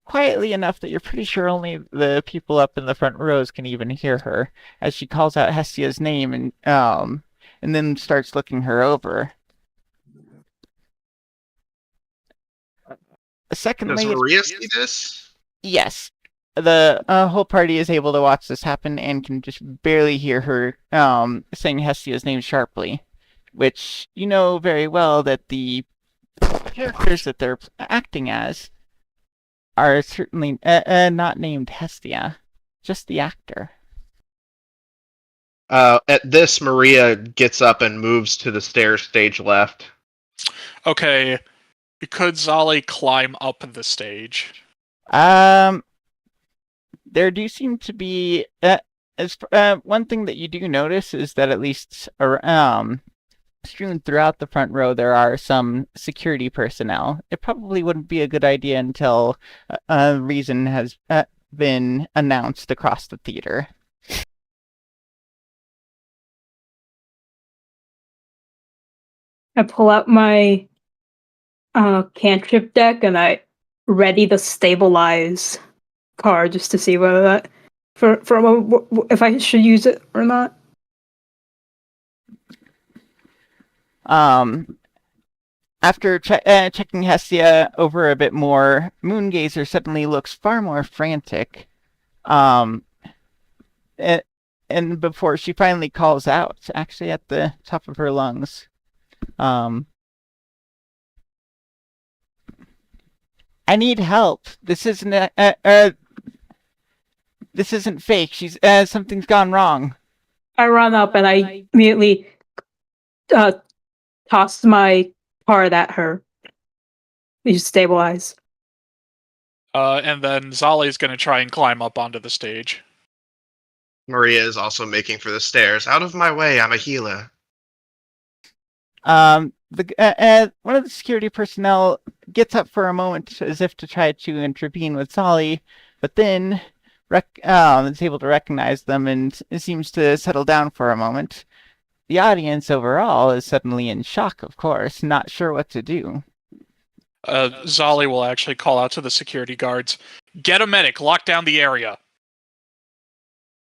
quietly enough that you're pretty sure only the people up in the front rows can even hear her, as she calls out Hestia's name and then starts looking her over. A second Does later, Maria see this? yes. the whole party is able to watch this happen and can just barely hear her saying Hestia's name sharply, which you know very well that the characters that they're acting as are certainly not named Hestia, just the actor. At this, Maria gets up and moves to the stairs stage left. Okay, could Zali climb up the stage? There do seem to be one thing that you do notice is that at least strewn throughout the front row there are some security personnel. It probably wouldn't be a good idea until a reason has been announced across the theater. I pull out my cantrip deck and I ready the stabilize card just to see whether that if I should use it or not. After checking Hestia over a bit more, Moongazer suddenly looks far more frantic. And before she finally calls out, actually at the top of her lungs, I need help. This isn't this isn't fake. She's something's gone wrong. I run up and I immediately toss my card at her. You stabilize. And then Zali's gonna try and climb up onto the stage. Maria is also making for the stairs. Out of my way, I'm a healer. One of the security personnel gets up for a moment as if to try to intervene with Zali, but then is able to recognize them and seems to settle down for a moment. The audience overall is suddenly in shock, of course, not sure what to do. Zali will actually call out to the security guards, "Get a medic, lock down the area."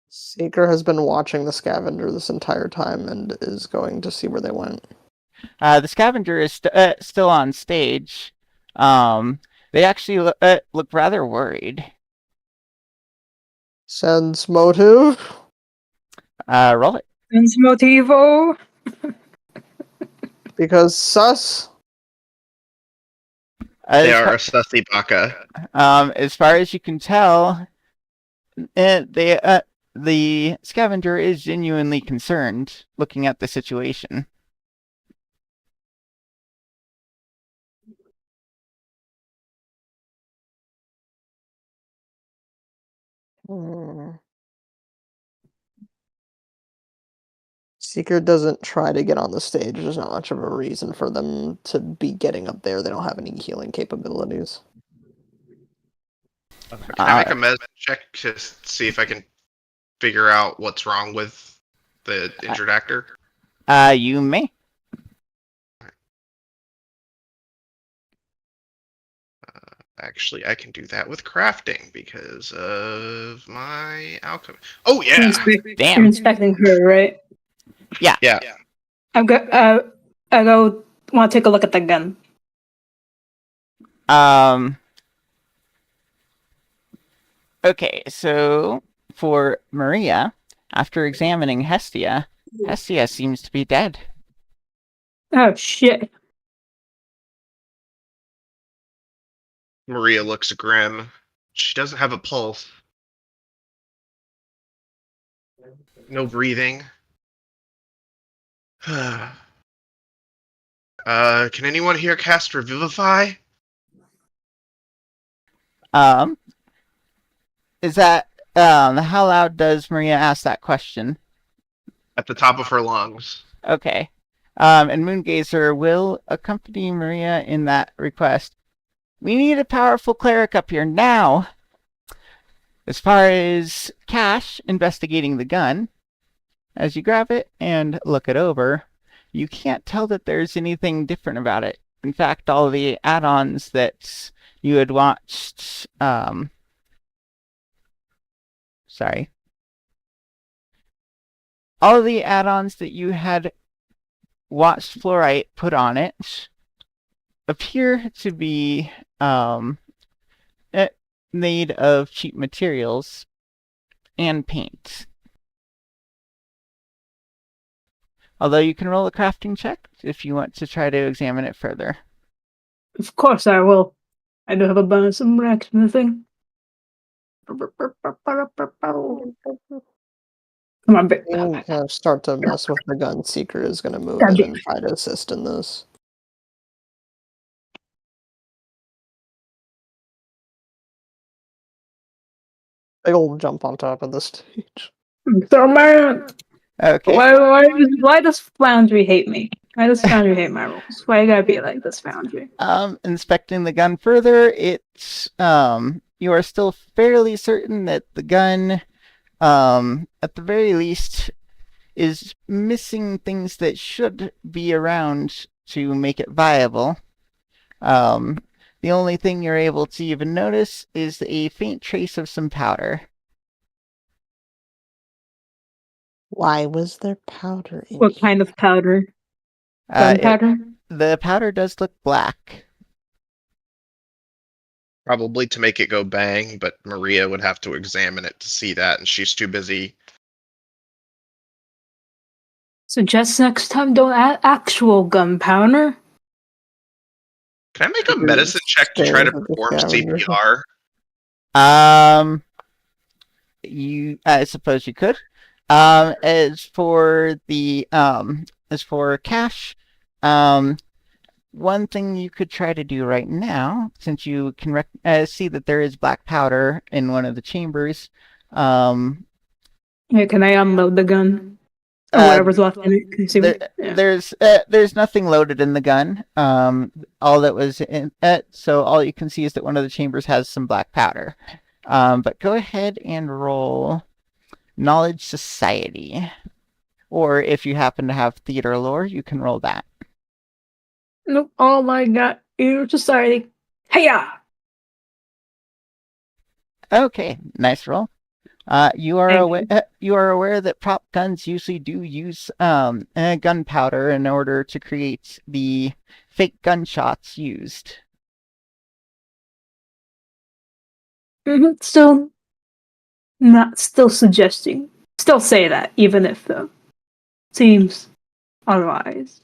Seeker has been watching the scavenger this entire time and is going to see where they went. The scavenger is still on stage. They actually look rather worried. Sense motive? Roll it. Sense motivo. Because sus? They are a sussy baka. As far as you can tell, the scavenger is genuinely concerned looking at the situation. Seeker doesn't try to get on the stage. There's not much of a reason for them to be getting up there. They don't have any healing capabilities. Can I make a medicine check to see if I can figure out what's wrong with the injured actor? You may. Actually, I can do that with crafting because of my alchemy. Oh yeah! Damn. You're inspecting her, right? Yeah. I go want to take a look at the gun. Okay, so for Maria, after examining Hestia, Hestia seems to be dead. Oh shit. Maria looks grim. She doesn't have a pulse. No breathing. Can anyone here cast Revivify? Is that how loud does Maria ask that question? At the top of her lungs. Okay. And Moongazer will accompany Maria in that request. We need a powerful cleric up here now. As far as Cash investigating the gun, as you grab it and look it over, you can't tell that there's anything different about it. In fact, all the add-ons that you had watched, all the add-ons that you had watched Fluorite put on it appear to be made of cheap materials and paint. Although you can roll a crafting check if you want to try to examine it further. Of course I will. I do have a bonus in blacksmithing. Come on, Being start to mess with the gun, Seeker is going to move That'd in be- and try to assist in this. Big old jump on top of the stage. So man, Okay. why does Foundry hate me? Why does Foundry hate my rules? Why you gotta be like this, Foundry? Inspecting the gun further, it's you are still fairly certain that the gun, at the very least, is missing things that should be around to make it viable. The only thing you're able to even notice is a faint trace of some powder. Why was there powder in What here? kind of powder? Uh, it- Gunpowder? the powder does look black. Probably to make it go bang, but Maria would have to examine it to see that, and she's too busy. Suggest next time don't add actual gunpowder. Can I make a medicine check to try to Stares at the perform scavenger. CPR? I suppose you could. As for cash, one thing you could try to do right now, since you can see that there is black powder in one of the chambers, Yeah, can I unload the gun? Or whatever's left in it. Can you see there's nothing loaded in the gun. All that was in it, so all you can see is that one of the chambers has some black powder. But go ahead and roll Knowledge Society. Or if you happen to have Theater Lore, you can roll that. Nope, all I got is society. Hey-ya! Okay, nice roll. You are Thank aware that prop guns usually do use gunpowder in order to create the fake gunshots used. Still suggesting. Still say that, even if seems otherwise.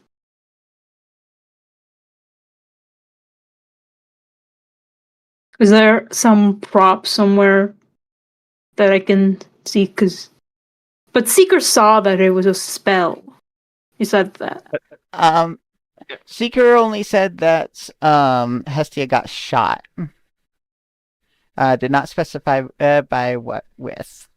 Is there some prop somewhere that I can see? But Seeker saw that it was a spell. He said that. Seeker only said that Hestia got shot. Did not specify by what with.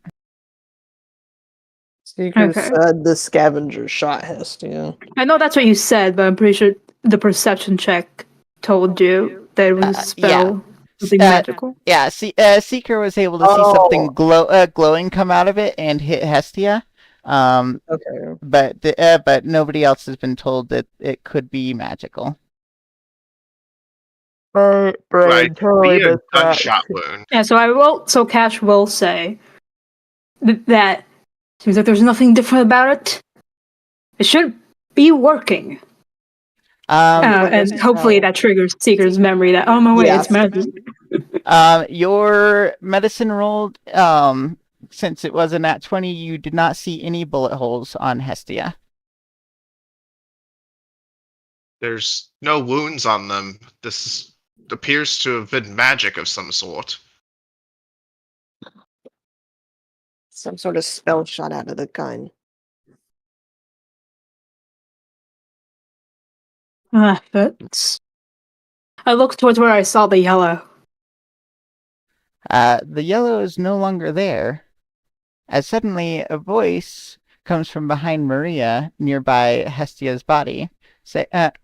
Seeker Okay. said the scavenger shot Hestia. I know that's what you said, but I'm pretty sure the perception check told you that it was a spell, something magical. Yeah, Seeker was able to see something glowing come out of it and hit Hestia. Okay. But nobody else has been told that it could be magical. Right, Be a gunshot wound. Yeah, so Cash will say that seems like there's nothing different about it. It should be working. And hopefully that triggers Seeker's memory that, oh my wait, it's magic. Your medicine rolled, since it was a nat 20, you did not see any bullet holes on Hestia. There's no wounds on them. This appears to have been magic of some sort. Some sort of spell shot out of the gun. But I looked towards where I saw the yellow. The yellow is no longer there, as suddenly a voice comes from behind Maria, nearby Hestia's body. It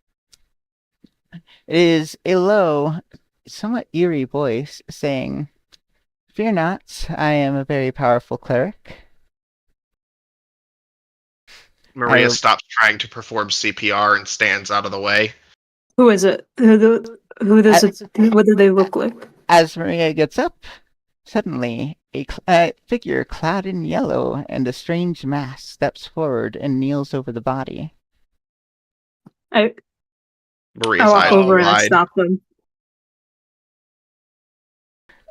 is a low, somewhat eerie voice saying, "Fear not, I am a very powerful cleric." Maria stops trying to perform CPR and stands out of the way. Who is it? Who does it? What do they look like? As Maria gets up, suddenly a figure clad in yellow and a strange mask steps forward and kneels over the body. I Maria's walk eyes over and I wide. stop them.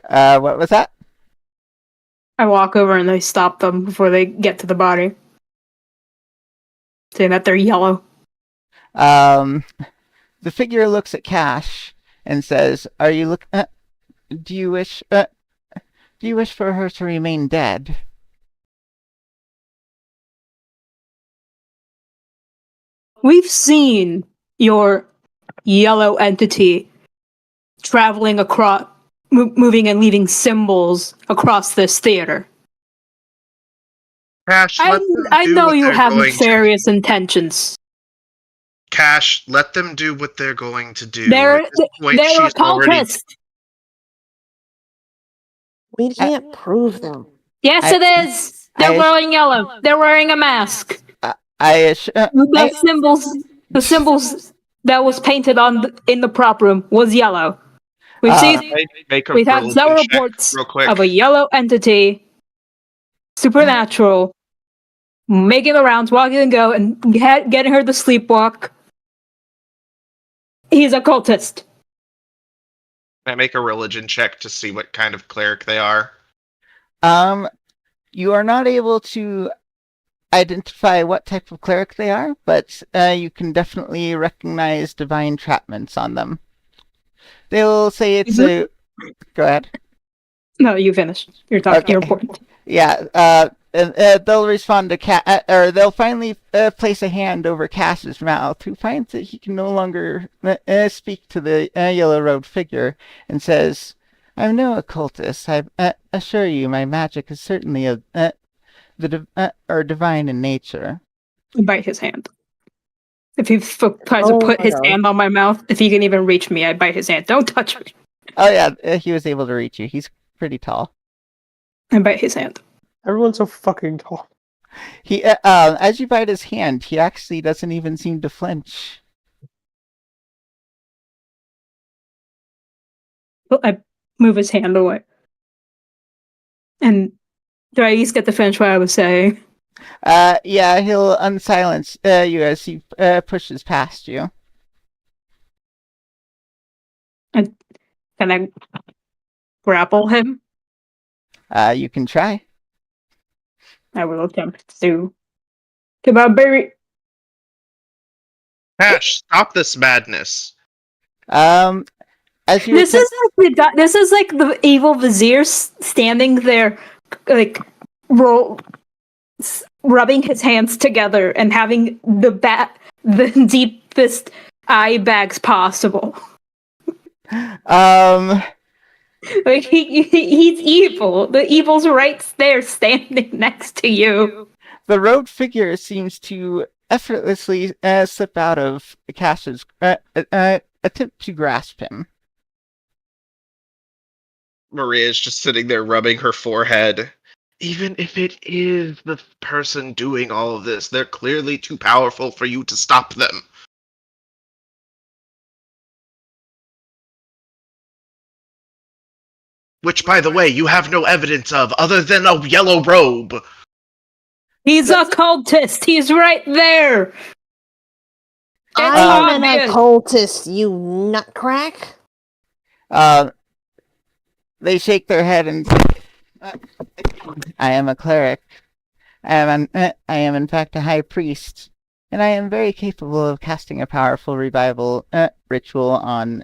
What was that? I walk over and I stop them before they get to the body, saying that they're yellow. The figure looks at Cash and says, "Are you look? Do you wish? Do you wish for her to remain dead?" We've seen your yellow entity traveling across, moving and leaving symbols across this theater. Cash, let them I do know what you they're have going to nefarious do. intentions. Cash, let them do what they're going to do. They're At this point, they're she's already. occultists. We can't prove them. Yes, it is. They're wearing yellow. They're wearing a mask. The symbols that was painted in the prop room was yellow. We've had several reports real quick. of a yellow entity, supernatural, making the rounds, walking and go, and getting her to sleepwalk. He's a cultist. Can I make a religion check to see what kind of cleric they are? You are not able to identify what type of cleric they are, but you can definitely recognize divine entrapments on them. They'll say it's a... Go ahead. No, you finished. You're talking. Okay. You're important. Yeah, they'll respond to or they'll finally place a hand over Cass's mouth, who finds that he can no longer speak to the yellow-robed figure, and says, "I'm no occultist. I assure you, my magic is certainly divine in nature." I bite his hand. If he tries to put his hand on my mouth, if he can even reach me, I bite his hand. Don't touch me. Oh yeah, he was able to reach you. He's pretty tall. I bite his hand. Everyone's so fucking tall. He, as you bite his hand, he actually doesn't even seem to flinch. Well, I move his hand away. And do I at least get to finish what I was saying? Yeah, he'll unsilence you as he pushes past you. And can I grapple him? You can try. I will attempt to. Come on, baby. Cash, stop this madness. As you This is like the evil vizier standing there, like rubbing his hands together and having the deepest eye bags possible. Like he's evil. The evil's right there, standing next to you. The robed figure seems to effortlessly slip out of Cash's attempt to grasp him. Maria is just sitting there rubbing her forehead. Even if it is the person doing all of this, they're clearly too powerful for you to stop them. Which, by the way, you have no evidence of other than a yellow robe. He's a cultist. He's right there. I'm an occultist, you nutcrack. They shake their head and say, "I am a cleric. I am in fact a high priest, and I am very capable of casting a powerful revival ritual on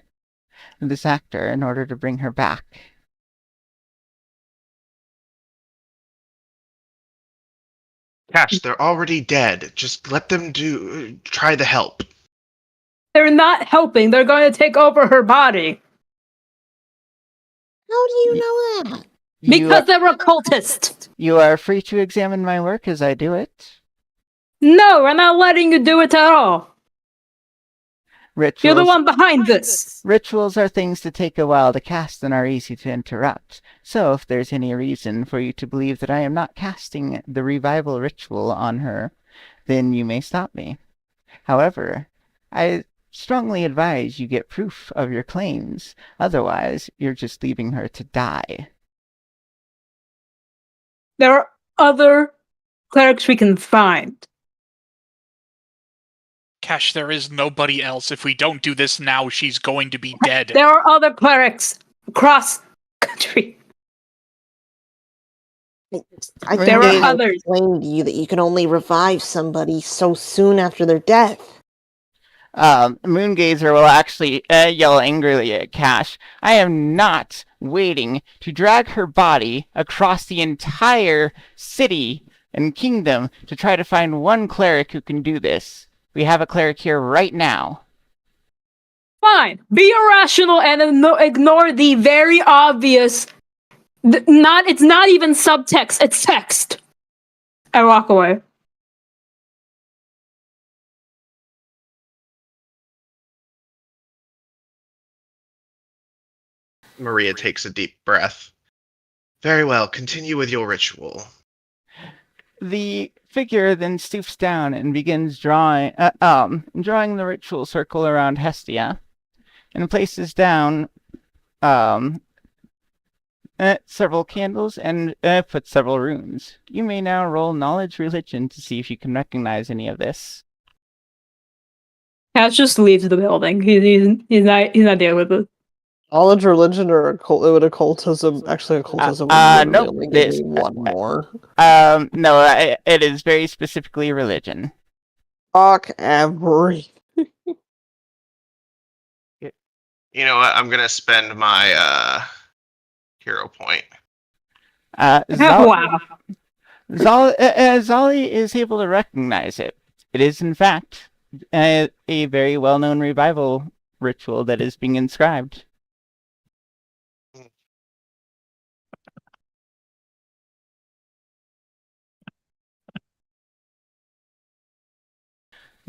this actor in order to bring her back." Cash, they're already dead. Just let them try the help. They're not helping. They're going to take over her body. How do you know that? Because they're occultists. You are free to examine my work as I do it. No, we're not letting you do it at all. Rituals, You're the one behind this. Rituals are things that take a while to cast and are easy to interrupt. So if there's any reason for you to believe that I am not casting the revival ritual on her, then you may stop me. However, I strongly advise you get proof of your claims. Otherwise, you're just leaving her to die. There are other clerics we can find. Cash, there is nobody else. If we don't do this now, she's going to be dead. There are other clerics across country. I There thought are I others. explained to you that you can only revive somebody so soon after their death. Moongazer will actually yell angrily at Cash. I am not waiting to drag her body across the entire city and kingdom to try to find one cleric who can do this. We have a cleric here right now. Fine. Be irrational and ignore the very obvious. It's not even subtext. It's text. I walk away. Maria takes a deep breath. Very well, continue with your ritual. The figure then stoops down and begins drawing the ritual circle around Hestia, and places down several candles and puts several runes. You may now roll knowledge religion to see if you can recognize any of this. Cash just leaves the building. He's not dealing with it. Knowledge, religion, or occultism? Actually, occultism would literally nope, only give this- me one more. No, it is very specifically religion. Fuck every. You know what? I'm gonna spend my hero point. Wow. Zali is able to recognize it. It is, in fact, a very well-known revival ritual that is being inscribed.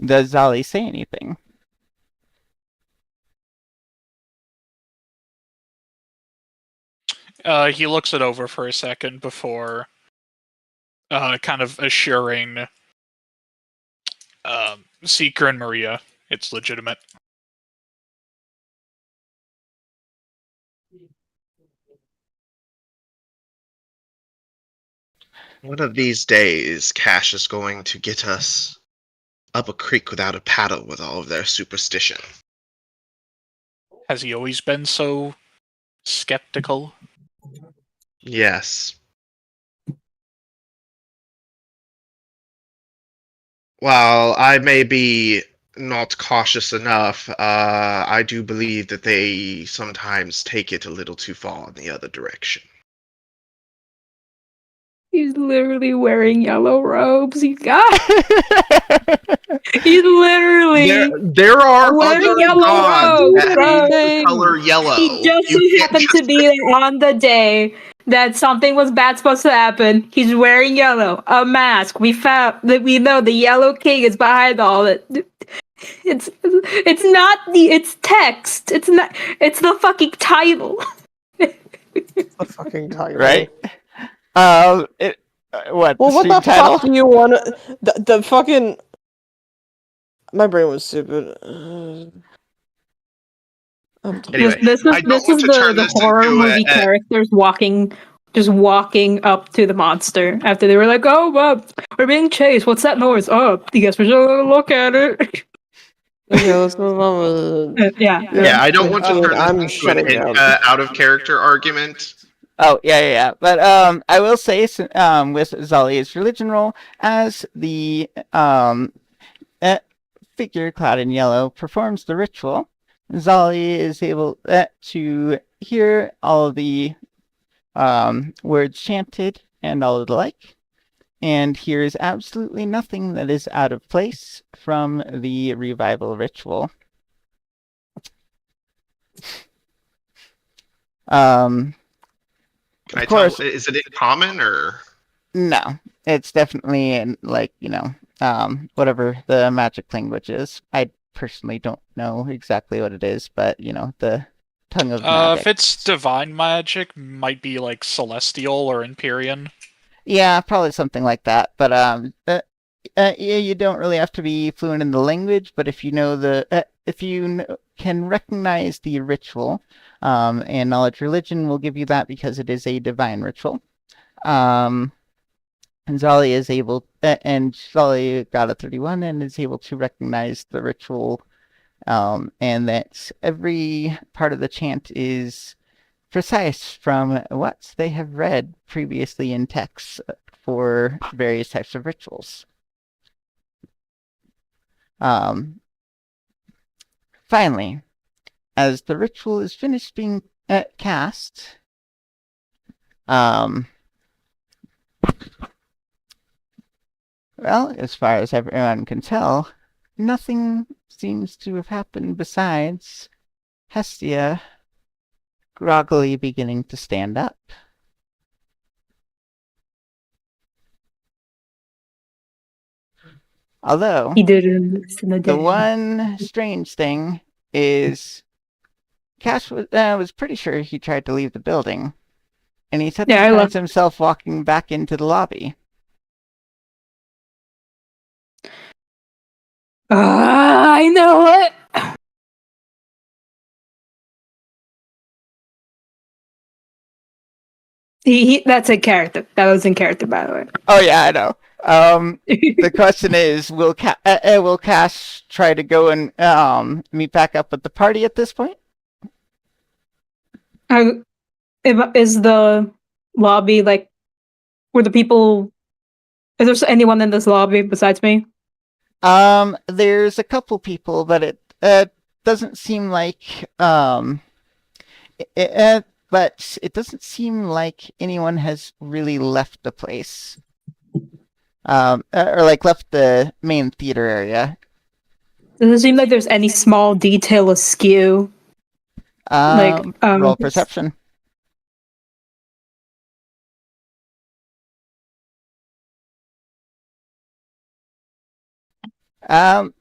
Does Zali say anything? He looks it over for a second before kind of assuring Seeker and Maria it's legitimate. One of these days, Cash is going to get us up a creek without a paddle with all of their superstition. Has he always been so skeptical? Yes. While I may be not cautious enough, I do believe that they sometimes take it a little too far in the other direction. He's literally wearing yellow robes. You guys. He's literally. There are wearing other yellow gods robes, that bro. use the color yellow. He just You so can't happened just- to be there on the day that something was bad supposed to happen. He's wearing yellow, a mask. We found that we know the Yellow King is behind all it. It's not it's text. It's not. It's the fucking title. The fucking title. Right? Well, What? what stream the title? fuck do you want? The fucking. My brain was stupid. Anyway, this is I don't want to turn the this horror into movie a- characters just walking up to the monster after they were like, "Oh, we're being chased. What's that noise? Oh, I guess we should look at it." Okay, let's move on with. Yeah. Yeah, I don't want to turn I'm this into shutting an down. out of character argument. Oh, yeah. But I will say, with Zali's religion roll, as the figure clad in yellow performs the ritual, Zali is able to hear all of the words chanted and all of the like, and hears absolutely nothing that is out of place from the revival ritual. Can I Of course. tell? Is it in common or? No, it's definitely in, whatever the magic language is. I personally don't know exactly what it is, but the tongue of magic. If it's divine magic, might be like celestial or Empyrean. Yeah, probably something like that. But you don't really have to be fluent in the language. But if you know can recognize the ritual, and knowledge religion will give you that because it is a divine ritual. And Zali is able, and Zali got a 31 and is able to recognize the ritual, and that every part of the chant is precise from what they have read previously in texts for various types of rituals. Finally, as the ritual is finished being cast, well, as far as everyone can tell, nothing seems to have happened besides Hestia groggily beginning to stand up. Although, He didn't listen to the one strange thing is Cash was pretty sure he tried to leave the building, and he suddenly Yeah, I finds himself walking back into the lobby. I know it. That's a character. That was in character, by the way. Oh yeah, I know. The question is, will Cash try to go and meet back up with the party at this point? Is the lobby like? Were the people? Is there anyone in this lobby besides me? There's a couple people, but it doesn't seem like but it doesn't seem like anyone has really left the place. Or like left the main theater area. Does it seem like there's any small detail askew? Roll perception.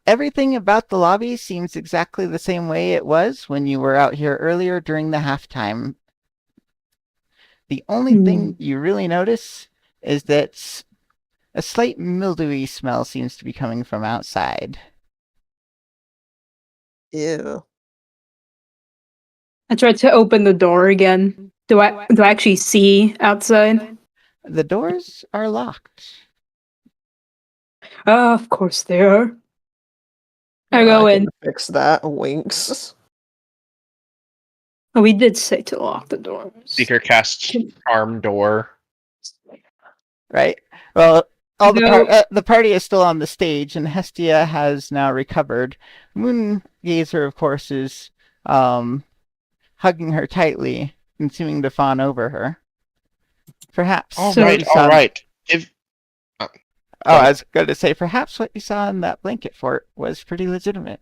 Everything about the lobby seems exactly the same way it was when you were out here earlier during the halftime. The only thing you really notice is that a slight mildewy smell seems to be coming from outside. Ew. I tried to open the door again. Do I actually see outside? The doors are locked. Of course they are. I Well, go can in. fix that. Winks. Oh, we did say to lock the doors. Seeker casts Charm Door. Right? Well, No. the party is still on the stage, and Hestia has now recovered. Moongazer, of course, is hugging her tightly and seeming to fawn over her. Perhaps. All So- right, all right. I was going to say, perhaps what you saw in that blanket fort was pretty legitimate.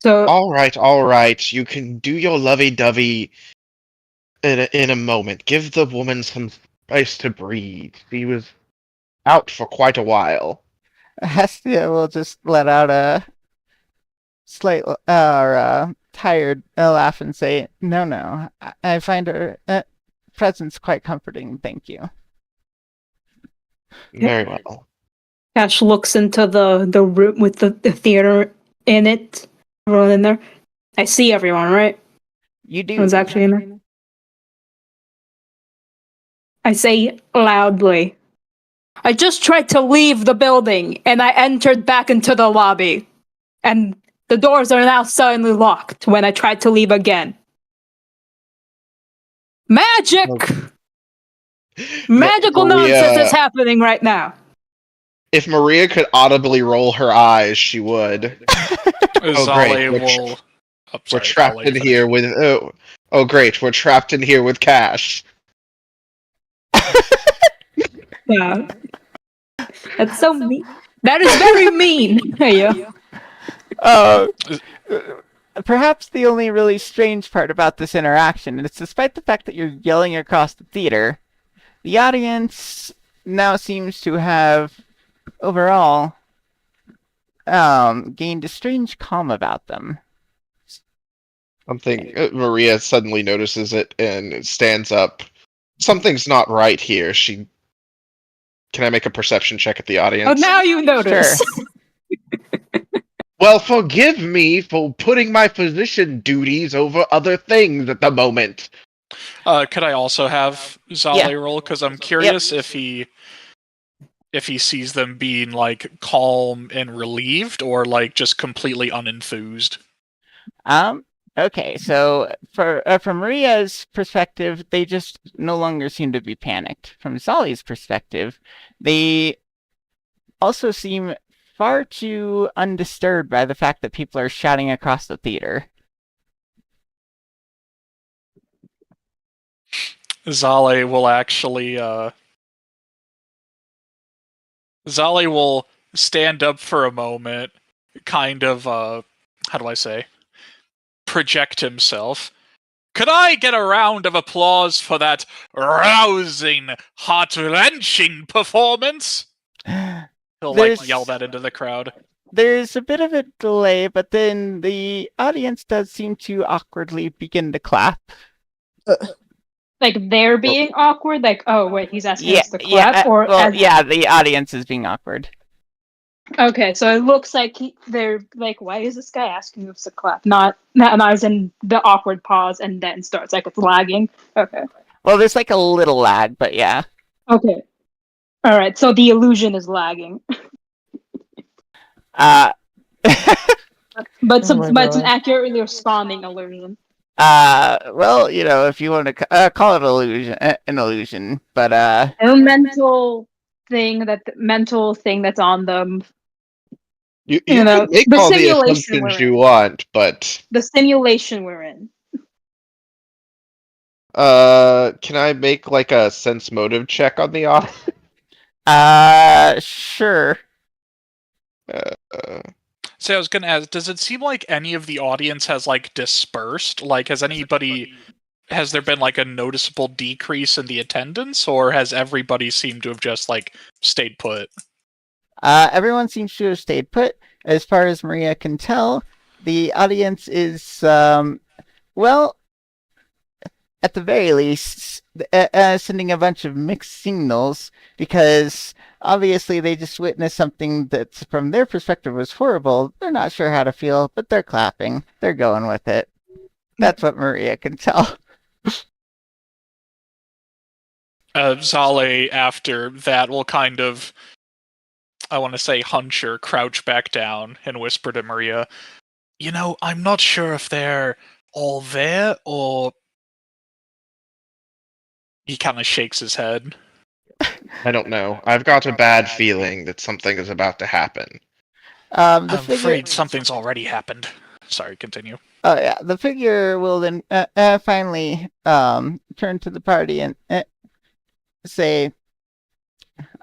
So All right. You can do your lovey-dovey in a moment. Give the woman some space to breathe. She was out for quite a while. Hestia will just let out a slight tired laugh and say, No, I find her presence quite comforting, thank you. Very well. Ash looks into the room with the theater in it. Everyone in there. I see everyone, right? You do. I was actually in there. I say loudly. I just tried to leave the building, and I entered back into the lobby. And the doors are now suddenly locked when I tried to leave again. Magic! Magical Maria, nonsense is happening right now. If Maria could audibly roll her eyes, she would. Zale great. will. We're trapped in here with. Oh, great. We're trapped in here with Cash. Yeah. That's so mean. That is very mean. Yeah. Perhaps the only really strange part about this interaction is despite the fact that you're yelling across the theater, the audience now seems to have overall gained a strange calm about them. Maria suddenly notices it and stands up. Something's not right here. Can I make a perception check at the audience? Oh, now you notice. Sure. Well, forgive me for putting my physician duties over other things at the moment. Could I also have Zale Yeah. roll? Because I'm curious if he sees them being like calm and relieved, or like just completely unenthused. Okay, so from Maria's perspective, they just no longer seem to be panicked. From Zali's perspective, they also seem far too undisturbed by the fact that people are shouting across the theater. Zale will actually, Zali will stand up for a moment, kind of, how do I say? Project himself. Could I get a round of applause for that rousing, heart-wrenching performance? He'll, yell that into the crowd. There's a bit of a delay, but then the audience does seem to awkwardly begin to clap. Like they're being awkward, like, oh wait, he's asking us to Yeah, clap, or the audience is being awkward. Okay, so it looks like they're like, why is this guy asking us to clap? Not as in the awkward pause and then starts, like it's lagging. Okay. Well, there's like a little lag, but yeah. Okay. All right, so the illusion is lagging. But it's an accurately responding illusion. Well, if you want to call it an illusion, but a mental thing that's on them. You can make all the assumptions you want, but the simulation we're in. Can I make like a sense motive check on the audience? Sure. So I was gonna ask, does it seem like any of the audience has like dispersed? Like, has there been like a noticeable decrease in the attendance, or has everybody seemed to have just like stayed put? Everyone seems to have stayed put. As far as Maria can tell, the audience is, well, at the very least, sending a bunch of mixed signals, because obviously they just witnessed something that, from their perspective, was horrible. They're not sure how to feel, but they're clapping. They're going with it. That's what Maria can tell. Zale, after that, will kind of, I want to say, hunch or crouch back down and whisper to Maria, I'm not sure if they're all there, or... He kind of shakes his head. I don't know. I've got a bad feeling that something is about to happen. I'm afraid something's already happened. Sorry, continue. Oh yeah, the figure will then finally turn to the party and say,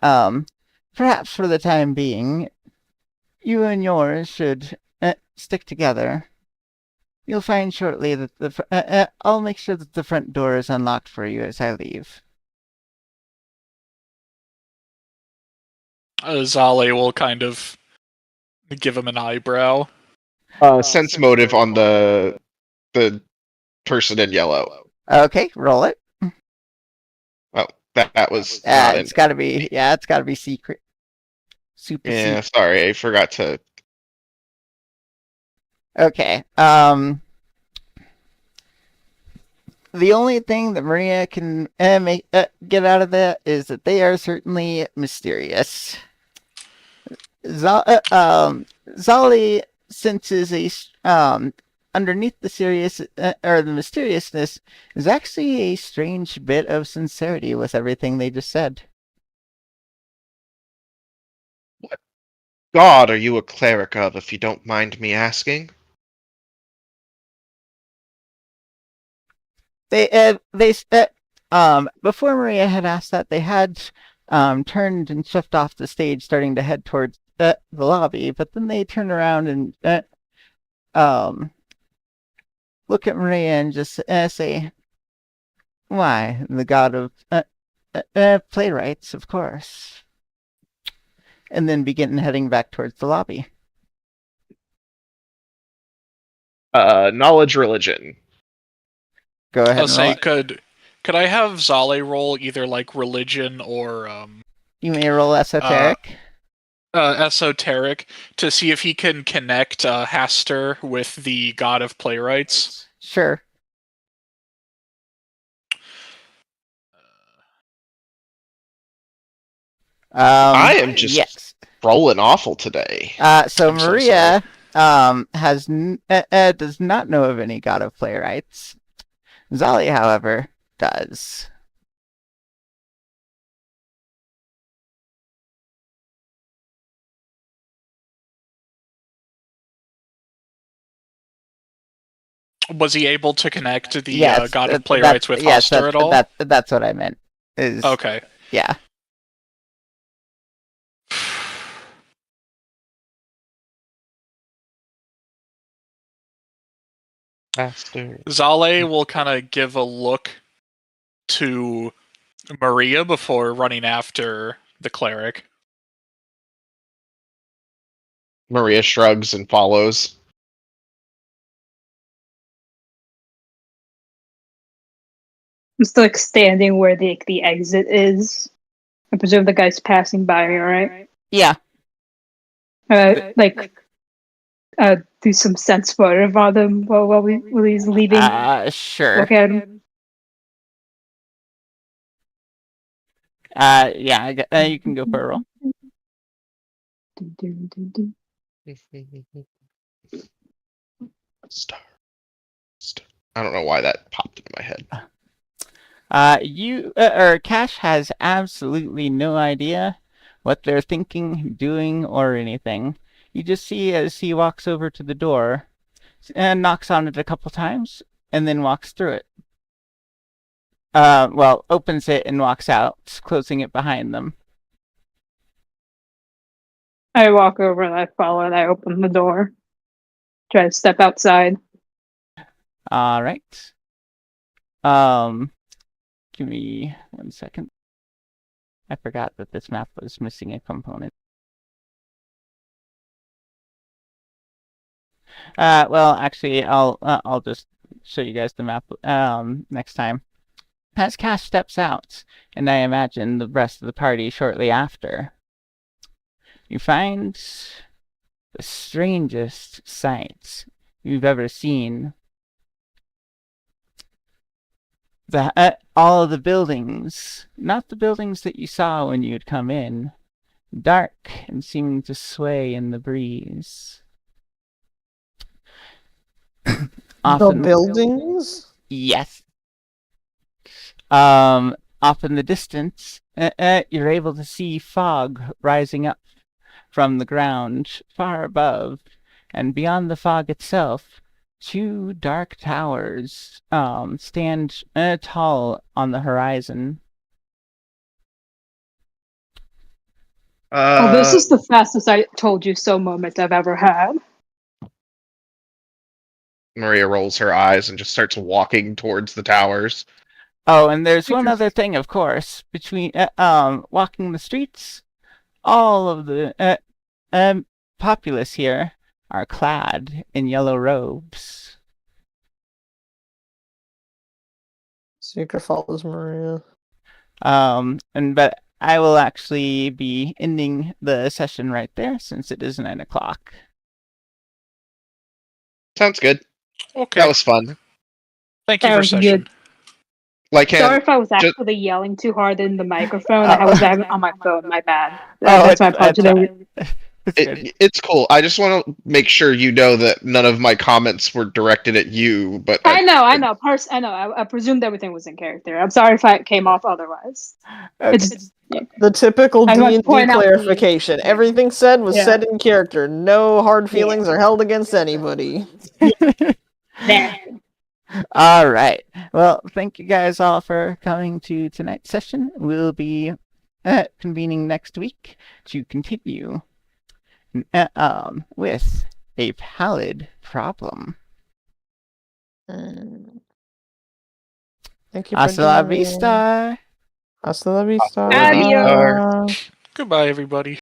perhaps for the time being, you and yours should stick together. You'll find shortly that I'll make sure that the front door is unlocked for you as I leave. Zale will kind of give him an eyebrow. Sense motive on the person in yellow. Okay, roll it. Oh, that was. It's gotta be. Yeah, it's gotta be secret. Super. Yeah, sorry, I forgot to. Okay. The only thing that Maria can get out of that is that they are certainly mysterious. Zali senses underneath the mysteriousness is actually a strange bit of sincerity with everything they just said. What god are you a cleric of, if you don't mind me asking? Before Maria had asked that, they had turned and shuffled off the stage, starting to head towards the lobby. But then they turned around and look at Maria and just say, "Why, the god of playwrights, of course." And then begin heading back towards the lobby. Knowledge religion. Go ahead. I'll say, could I have Zale roll either like religion or You may roll esoteric. Esoteric to see if he can connect Haster with the god of playwrights. Sure. I am just rolling awful today. So Maria does not know of any god of playwrights. Zali, however, does. Was he able to connect the Yes, God of Playwrights with Hoster at all? That's what I meant. Is Okay. yeah. Faster. Zale will kind of give a look to Maria before running after the cleric. Maria shrugs and follows. I'm still like standing where the exit is. I presume the guy's passing by me, right? Yeah. Do some sense motive on him while he's leaving. Sure. Look at him. Yeah, you can go for a roll. Star. I don't know why that popped into my head. Cash has absolutely no idea what they're thinking, doing, or anything. You just see as he walks over to the door and knocks on it a couple times, and then walks through it. Opens it and walks out, closing it behind them. I walk over and I follow and I open the door. Try to step outside. All right. Give me 1 second. I forgot that this map was missing a component. Actually, I'll just show you guys the map next time. As Cash steps out, and I imagine the rest of the party shortly after, you find the strangest sight you've ever seen. All of the buildings, not the buildings that you saw when you'd come in, dark and seeming to sway in the breeze. The buildings? Yes. Off in the distance, you're able to see fog rising up from the ground far above, and beyond the fog itself, two dark towers stand tall on the horizon. This is the fastest I told you so moment I've ever had. Maria rolls her eyes and just starts walking towards the towers. Oh, and there's one other thing, of course. Between walking the streets, all of the populace here are clad in yellow robes. Seeker follows Maria. But I will actually be ending the session right there since it is 9 o'clock. Sounds good. Okay. That was fun. Thank you That for was session. good. Lycan, Sorry if I was actually yelling too hard in the microphone. I was on my phone. My bad. Oh, That's my apology. it's cool. I just want to make sure you know that none of my comments were directed at you. But I know. I presumed everything was in character. I'm sorry if I came off otherwise. It's The typical I want to D&D point out clarification. the- Everything said was Yeah. said in character. No hard feelings are held against anybody. there. All right. Well, thank you guys all for coming to tonight's session. We'll be convening next week to continue with a Pallid problem. Thank you for Hasta la joining. vista. Hasta la vista. Adios. Goodbye, everybody.